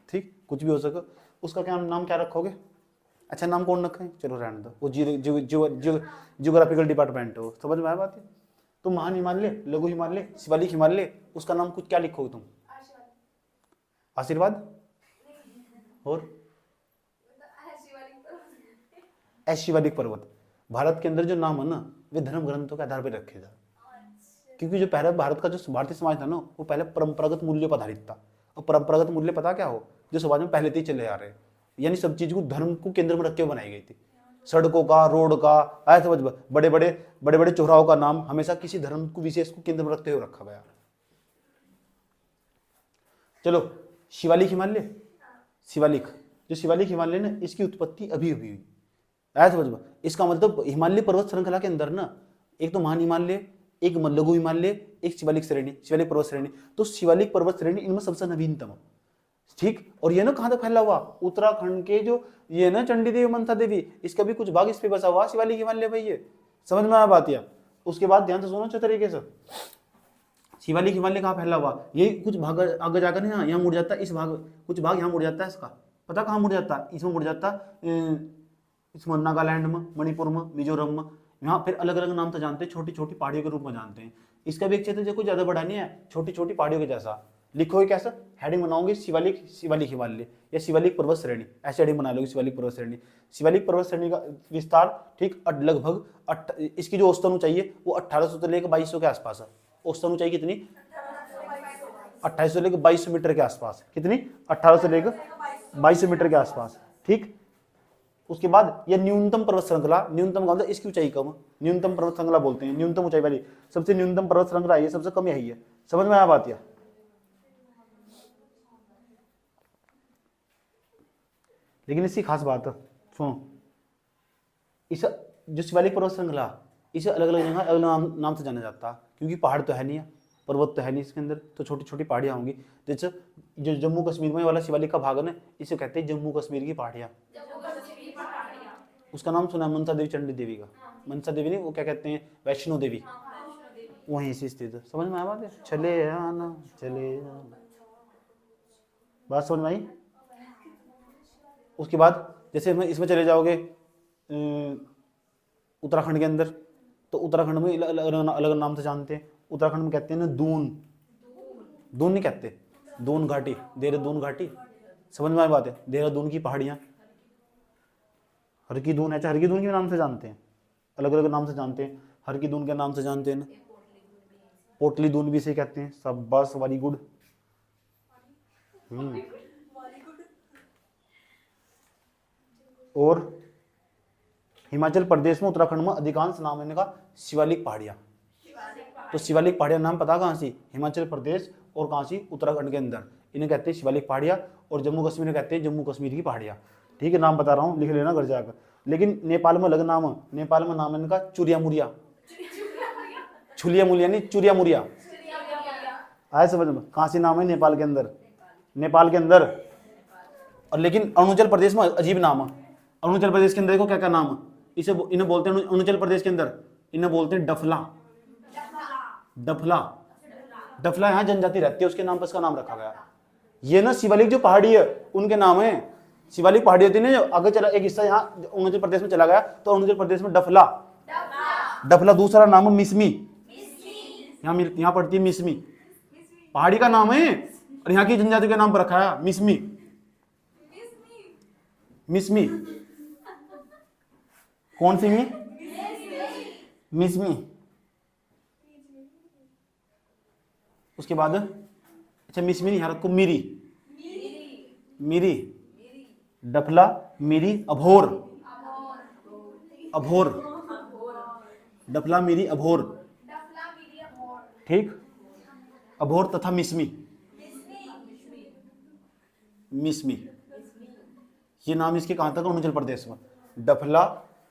ठीक, कुछ भी हो सके। उसका क्या नाम क्या रखोगे? अच्छा नाम कौन रखें? चलो रहने दो, वो जियोग्राफिकल डिपार्टमेंट हो। समझ में आया बात है? तो महान हिमालय, लघु हिमालय, शिवालिक हिमालय, उसका नाम कुछ क्या लिखोगे तुम? आशीर्वाद। और शिवालिक पर्वत। भारत के अंदर जो नाम है ना वे धर्म ग्रंथों के आधार पर रखे जाए, क्योंकि जो पहले भारत का जो भारतीय समाज था ना वो पहले परंपरागत मूल्यों पर आधारित था। और परंपरागत मूल्य पता क्या हो? जो समाज में पहले से ही चले आ रहे हैं, यानी सब चीज को धर्म को केंद्र में रख के बनाई गई थी। सड़कों का, रोड का, ऐसे बड़े बड़े चौराहों का नाम हमेशा किसी धर्म को विशेष को केंद्र में रखते हुए रखा गया। चलो शिवालिक हिमालय, शिवालिक, जो शिवालिक हिमालय ना, इसकी उत्पत्ति अभी अभी हुई, ऐसे समझ। इसका मतलब हिमालय पर्वत श्रृंखला के अंदर ना एक तो महान हिमालय, एक लघु हिमालय, एक शिवालिक श्रेणी, शिवालिक पर्वत श्रेणी। तो शिवालिक पर्वत श्रेणी इनमें सबसे नवीनतम, ठीक। और ये ना कहां तक फैला हुआ, उत्तराखंड के जो ये ना चंडी देवी, मनसा देवी, इसका भी कुछ भाग इस पे बसा हुआ शिवालिक हिमालय भाई। ये समझ में आया बात? या उसके बाद ध्यान से सुनो अच्छे तरीके से, शिवालिक हिमालय कहाँ फैला हुआ, ये कुछ भाग आगे जाकर यहाँ मुड़ जाता है, इस भाग कुछ भाग यहाँ मुड़ जाता है, इसका पता कहाँ मुड़ जाता है, इसमें मुड़ जाता है, इसमें नागालैंड में, मणिपुर में, मिजोरम में, यहाँ फिर अलग अलग नाम से जानते हैं, छोटी छोटी पहाड़ियों के रूप में जानते हैं। इसका भी एक क्षेत्र जो कुछ ज्यादा बड़ा नहीं है, छोटी छोटी पहाड़ियों के जैसा। लिखोगे कैसा, हेडिंग बनाओगे शिवालिक, शिवालिक हिमालय या शिवालिक पर्वत श्रेणी, ऐसे हेडिंग बना लोगे, शिवालिक पर्वत श्रेणी। शिवालिक पर्वत श्रेणी का विस्तार, ठीक, लगभग इसकी जो औसतन ऊंचाई है वो 1800 से लेकर 2200 के आसपास है। औसतन ऊंचाई कितनी, 2800 से लेकर 2200 मीटर के आसपास। कितनी, 1800 से लेकर 2200 मीटर के आसपास, ठीक। उसके बाद यह न्यूनतम पर्वत श्रृंखला, न्यूनतम का मतलब इसकी ऊंचाई कम, न्यूनतम पर्वत श्रृंखला बोलते हैं, न्यूनतम ऊंचाई वाली सबसे न्यूनतम पर्वत श्रृंखला है, सबसे कम यही है। समझ में आया बात? या लेकिन इसकी खास बात है, सुनो, इस जो शिवालिक पर्वत श्रृंखला, इसे अलग अलग जगह अलग नाम से जाना जाता है, क्योंकि पहाड़ तो है नहीं है, पर्वत तो है नहीं इसके अंदर, तो छोटी छोटी पहाड़ियां होंगी। जैसे जो जम्मू कश्मीर में वाला शिवालिक का भाग है ना, इसे कहते हैं जम्मू कश्मीर की पहाड़ियां। उसका नाम सुना है, मनसा देवी, चंडी देवी का, मनसा देवी नहीं, वो क्या कहते हैं, वैष्णो देवी, वहीं से स्थित है। समझ में आया बात है? चले आना, चले आना, बात समझ में आई? उसके बाद जैसे इसमें चले जाओगे उत्तराखंड के अंदर, तो उत्तराखंड में अलग नाम से जानते हैं। उत्तराखंड में कहते हैं ना दून, दून नहीं कहते, दून घाटी, देहरादून घाटी। समझ में आई बात है? देहरादून की पहाड़ियां, हर की दून, अच्छा हर की दून के नाम से जानते हैं, अलग अलग नाम से जानते हैं, हर की दून के नाम से जानते हैं ना, पोटली दून भी इसे कहते हैं। सब बस, वेरी गुड। और हिमाचल प्रदेश में, उत्तराखंड में अधिकांश नाम है इनका शिवालिक पहाड़ियां। तो शिवालिक पहाड़ियां नाम पता कहाँ सी, हिमाचल प्रदेश और कहाँ सी, उत्तराखंड के अंदर, इन्हें कहते हैं शिवालिक पहाड़ियां। और जम्मू कश्मीर में कहते हैं जम्मू कश्मीर की पहाड़ियां। ठीक है, नाम बता रहा हूँ, लिख लेना घर जाकर। लेकिन नेपाल में अलग नाम है, नेपाल में नाम है इनका चुरिया मुरिया, छुलिया मुलिया नहीं, चुरिया मुरिया। आए समझ में? कहाँ से नाम है नेपाल के अंदर, नेपाल के अंदर। और लेकिन अरुणाचल प्रदेश में अजीब नाम है। अरुणाचल प्रदेश के अंदर देखो क्या क्या नाम है, इसे इन्हें बोलते हैं अरुणाचल प्रदेश के अंदर, इन्हें बोलते हैं डफला, डफला, डफला। यहाँ जनजाति रहती है, उसके नाम पर इसका नाम रखा गया। ये ना शिवालिक जो पहाड़ी है उनके नाम है, शिवालिक पहाड़ी होती है ना, जो आगे चला एक हिस्सा यहाँ अरुणाचल प्रदेश में चला गया, तो अरुणाचल प्रदेश में डफला, डफला। दूसरा नाम है मिसमी, यहाँ पड़ती है मिसमी, पहाड़ी का नाम है, और यहाँ की जनजाति का नाम पर रखा है मिसमी, मिसमी। कौन सी मी? मिसमी। उसके बाद अच्छा मिसमी नहीं, यहाँ रखो मिरी, मिरी, डफला, मिरी, अभोर, अभोर, डफला, मिरी, अभोर, ठीक, अभोर तथा मिसमी, मिसमी। ये नाम इसके कहां तक, अरुणाचल प्रदेश में, डफला,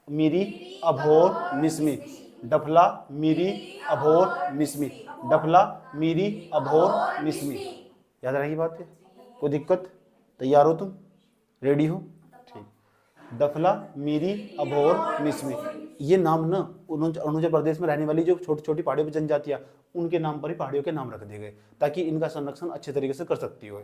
मिरी, अभोर, मिसमी, डफला, मिरी, अभोर, मिसमी, डफला, मिरी, अभोर, मिसमी। याद रहेगी बात है? कोई दिक्कत? तैयार हो तुम? रेडी हो? ठीक। डफला, मिरी, अभोर, मिसमी, ये नाम ना अरुणाचल प्रदेश में रहने वाली जो छोटी छोटी पहाड़ियों पर जनजातियां, उनके नाम पर ही पहाड़ियों के नाम रख दिए गए, ताकि इनका संरक्षण अच्छे तरीके से कर सकती हो।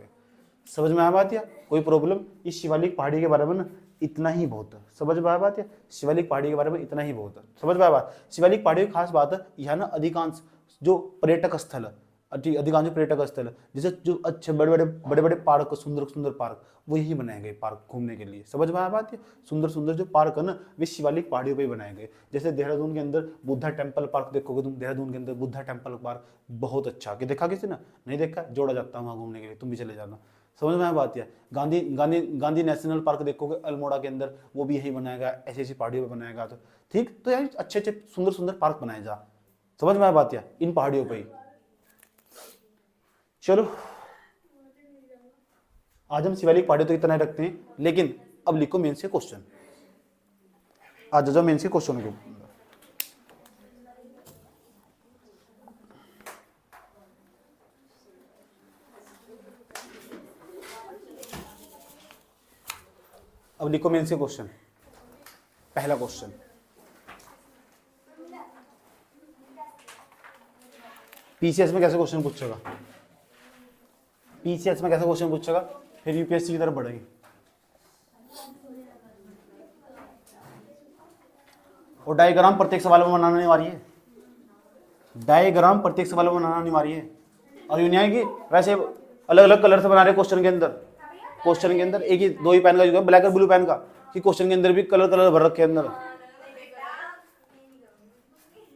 समझ में आया बात? या कोई प्रॉब्लम? इस शिवालिक पहाड़ी के बारे में ना इतना ही बहुत है। समझ में आया बात? या शिवालिक पहाड़ी के बारे में इतना ही बहुत है। समझ में आया बात? शिवालिक पहाड़ी की खास बात है, यहाँ ना अधिकांश जो पर्यटक स्थल है, अधिकांश जो पर्यटक स्थल है, जैसे जो अच्छे बड़े बड़े पार्क, सुंदर सुंदर पार्क, वो यही बनाए गए पार्क घूमने के लिए। समझ में आया बात? है सुंदर सुंदर जो पार्क है ना, वे शिवालिक पहाड़ियों पे बनाए गए। जैसे देहरादून के अंदर बुद्धा टेम्पल पार्क देखोगे तुम, देहरादून के अंदर बुद्धा टेम्पल पार्क बहुत अच्छा, कि देखा किसी ना? नहीं देखा? जोड़ा जाता है वहाँ घूमने के लिए, तुम भी चले जाना। समझ में आया बात? है गांधी गांधी गांधी नेशनल पार्क देखोगे अल्मोड़ा के अंदर, वो भी यही बनाएगा, ऐसी ऐसी पहाड़ियों पे बनाएगा। तो ठीक, तो यार अच्छे अच्छे सुंदर सुंदर पार्क बनाए जा। समझ में आया बात? है इन पहाड़ियों पे ही। चलो आज हम शिवालिक पहाड़ियों तो इतना ही रखते हैं, लेकिन अब लिखो मेंस के क्वेश्चन। आज जाओ मेंस के क्वेश्चन को। अब लिखो मेंस के क्वेश्चन। पहला क्वेश्चन, पीसीएस में कैसे क्वेश्चन पूछेगा, पीसीएस में कैसे क्वेश्चन पूछेगा, फिर यूपीएससी की तरफ बढ़ेगी। और डायग्राम प्रत्येक सवाल में बनाना अनिवार्य है, डायग्राम प्रत्येक सवाल में बनाना अनिवार्य है। और यूं नहीं है कि वैसे अलग अलग कलर से बना रहे क्वेश्चन के अंदर, क्वेश्चन के अंदर एक ही दो ही पेन का यूज है, ब्लैक और ब्लू पेन का, कि क्वेश्चन के अंदर भी कलर कलर भर रखे अंदर।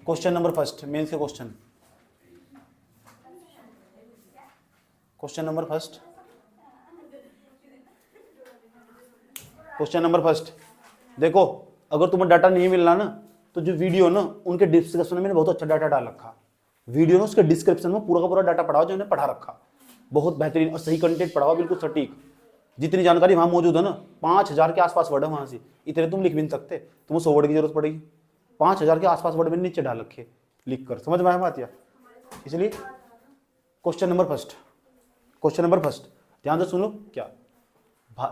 क्वेश्चन नंबर फर्स्ट, मेंस के question, question number first, question number first. देखो अगर तुम्हें डाटा नहीं मिल रहा ना, तो जो वीडियो ना उनके डिस्क्रिप्शन में मैंने बहुत अच्छा डाटा डाल रखा, वीडियो ना उसके डिस्क्रिप्शन में पूरा का पूरा डाटा पढ़ाओ जो उन्हें पढ़ा रखा, बहुत बेहतरीन और सही कंटेंट पढ़ाओ, बिल्कुल सटीक। जितनी जानकारी वहां मौजूद है ना, 5000 के आसपास वर्ड है वहां से, इतने तुम लिख भी नहीं सकते, तुम्हें 100 वर्ड की जरूरत पड़ेगी। 5000 के आसपास वर्ड मैंने नीचे डाल रखे लिख कर। समझ में आया बात? या इसलिए question number first, question number first ध्यान से सुनो, क्या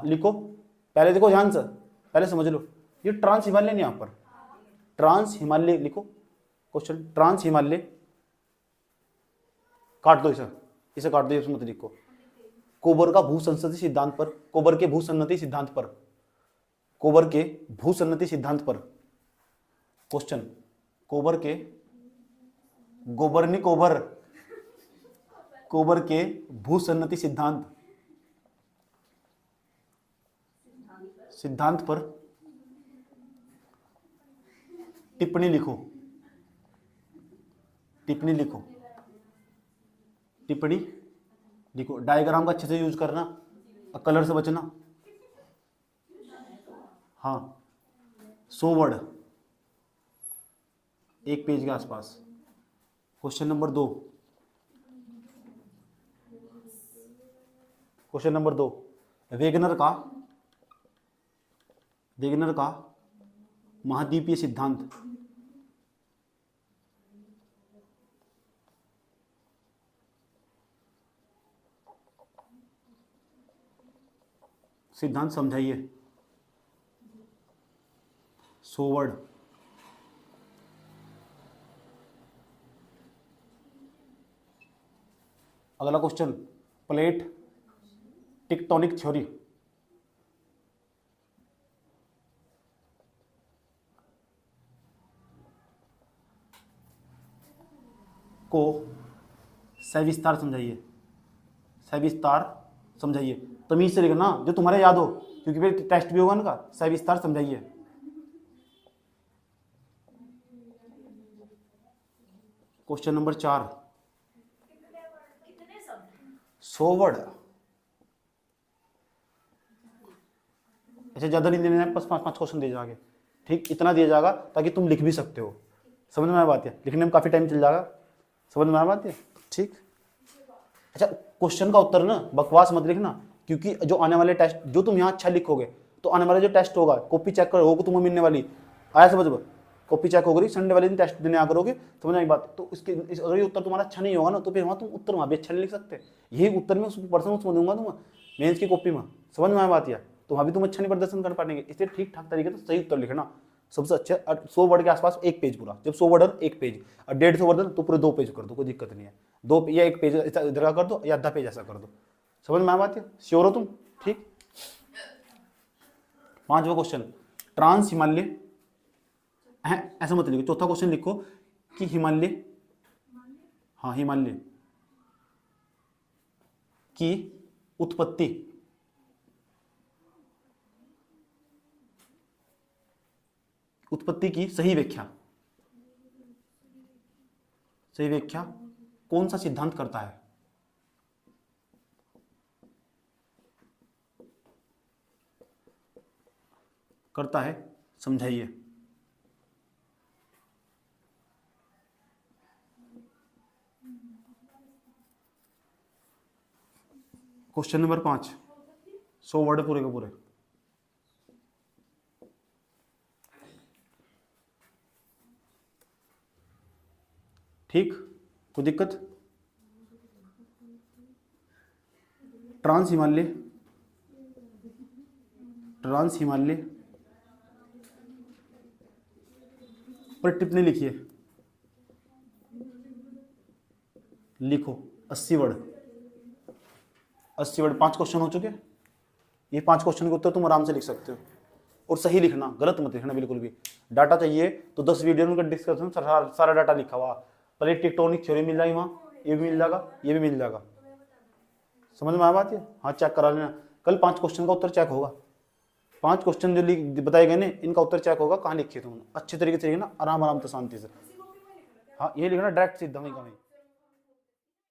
लिखो पहले, देखो ध्यान से पहले समझ लो, ये ट्रांस हिमालयन, यहां पर ट्रांस हिमालय लिखो क्वेश्चन, ट्रांस हिमालय, काट दो इसे, इसे काट दो, इसमें मत लिखो। कोबर का भूसंस्कृति सिद्धांत पर, कोबर के भूसन्नति सिद्धांत पर, कोबर के भूसन्नति सिद्धांत पर क्वेश्चन, कोबर के गोबरनी कोबर, कोबर के भूसन्नति सिद्धांत सिद्धांत पर टिप्पणी लिखो, टिप्पणी लिखो, टिप्पणी लिखो। डायग्राम का अच्छे से यूज करना और कलर से बचना। हाँ 100 वर्ड एक पेज के आसपास। Question number 2, question number 2, Wegener का महाद्वीपीय सिद्धांत समझाइए। 100 वर्ड। अगला क्वेश्चन, प्लेट टेक्टोनिक थ्योरी, को सविस्तार समझाइए, सविस्तार समझाइए। तमीज से लिखना जो तुम्हारे याद हो, क्योंकि फिर टेस्ट भी होगा ना। सविस्तार समझाइए। Question number 4, 100 word. ऐसे ज्यादा नहीं देने, बस 5-5 क्वेश्चन दिए जाएंगे, ठीक इतना दिया जाएगा ताकि तुम लिख भी सकते हो। समझ में आया बात? है लिखने में काफी टाइम चल जाएगा। समझ में आया बात? है ठीक। अच्छा क्वेश्चन का उत्तर ना बकवास मत लिखना, क्योंकि जो आने वाले टेस्ट, जो तुम यहाँ अच्छा लिखोगे तो आने वाला जो टेस्ट होगा, कॉपी चेक करोगे तुम्हें मिलने वाली, आया समझ, कॉपी चेक होगी, संडे वाले दिन टेस्ट देने आ करोगे। समझ में बात? तो इसके अगर ये उत्तर तुम्हारा अच्छा नहीं होगा ना, तो फिर वहाँ तुम उत्तर वहाँ भी अच्छा नहीं लिख सकते। यही उत्तर में उस पर्सन को दूंगा तुम्हें मेंस की कॉपी में। समझ में आया बात? या तो वहाँ भी तुम अच्छा नहीं प्रदर्शन कर पाएंगे। इसलिए ठीक ठाक तरीके से सही उत्तर लिखना सबसे अच्छा। 100 वर्ड के आसपास एक पेज पूरा, जब 100 वर्ड एक पेज, और 150 वर्ड तो पूरे 2 पेज कर दो, कोई दिक्कत नहीं है। 2 या 1 पेज इधर का कर दो, या आधा पेज ऐसा कर दो। समझ में आया बात? है श्योर हो तुम? ठीक। 5वां क्वेश्चन, ट्रांस हिमालय, ऐसा मत लिखो। चौथा क्वेश्चन लिखो कि हिमालय, हाँ हिमालय की उत्पत्ति की सही व्याख्या कौन सा सिद्धांत करता है? करता है, समझाइए। क्वेश्चन नंबर 5, 100 वर्ड पूरे के पूरे। ठीक, कोई दिक्कत? ट्रांस हिमालय, ट्रांस हिमालय पर टिप्पणी लिखिए, लिखो 80 वर्ड। 80 वर्ड, 5 क्वेश्चन हो चुके। ये 5 क्वेश्चन के उत्तर तुम आराम से लिख सकते हो, और सही लिखना, गलत मत लिखना बिल्कुल भी। डाटा चाहिए तो 10 वीडियो में डिस्कशन सारा डाटा लिखा हुआ, प्लेट टेक्टोनिक थ्योरी मिल जाएगी वहाँ, ये भी मिल जाएगा, ये भी मिल जाएगा। समझ में आ बात है? हाँ, चेक करा लेना, कल 5 क्वेश्चन का उत्तर चेक होगा। 5 क्वेश्चन जो बताए गए ना, इनका उत्तर चेक होगा, कहाँ लिखे तुमने, अच्छे तरीके से लिखना, आराम आराम से, शांति से। हाँ, ये लिखना डायरेक्ट सीधा वहीं का वहीं।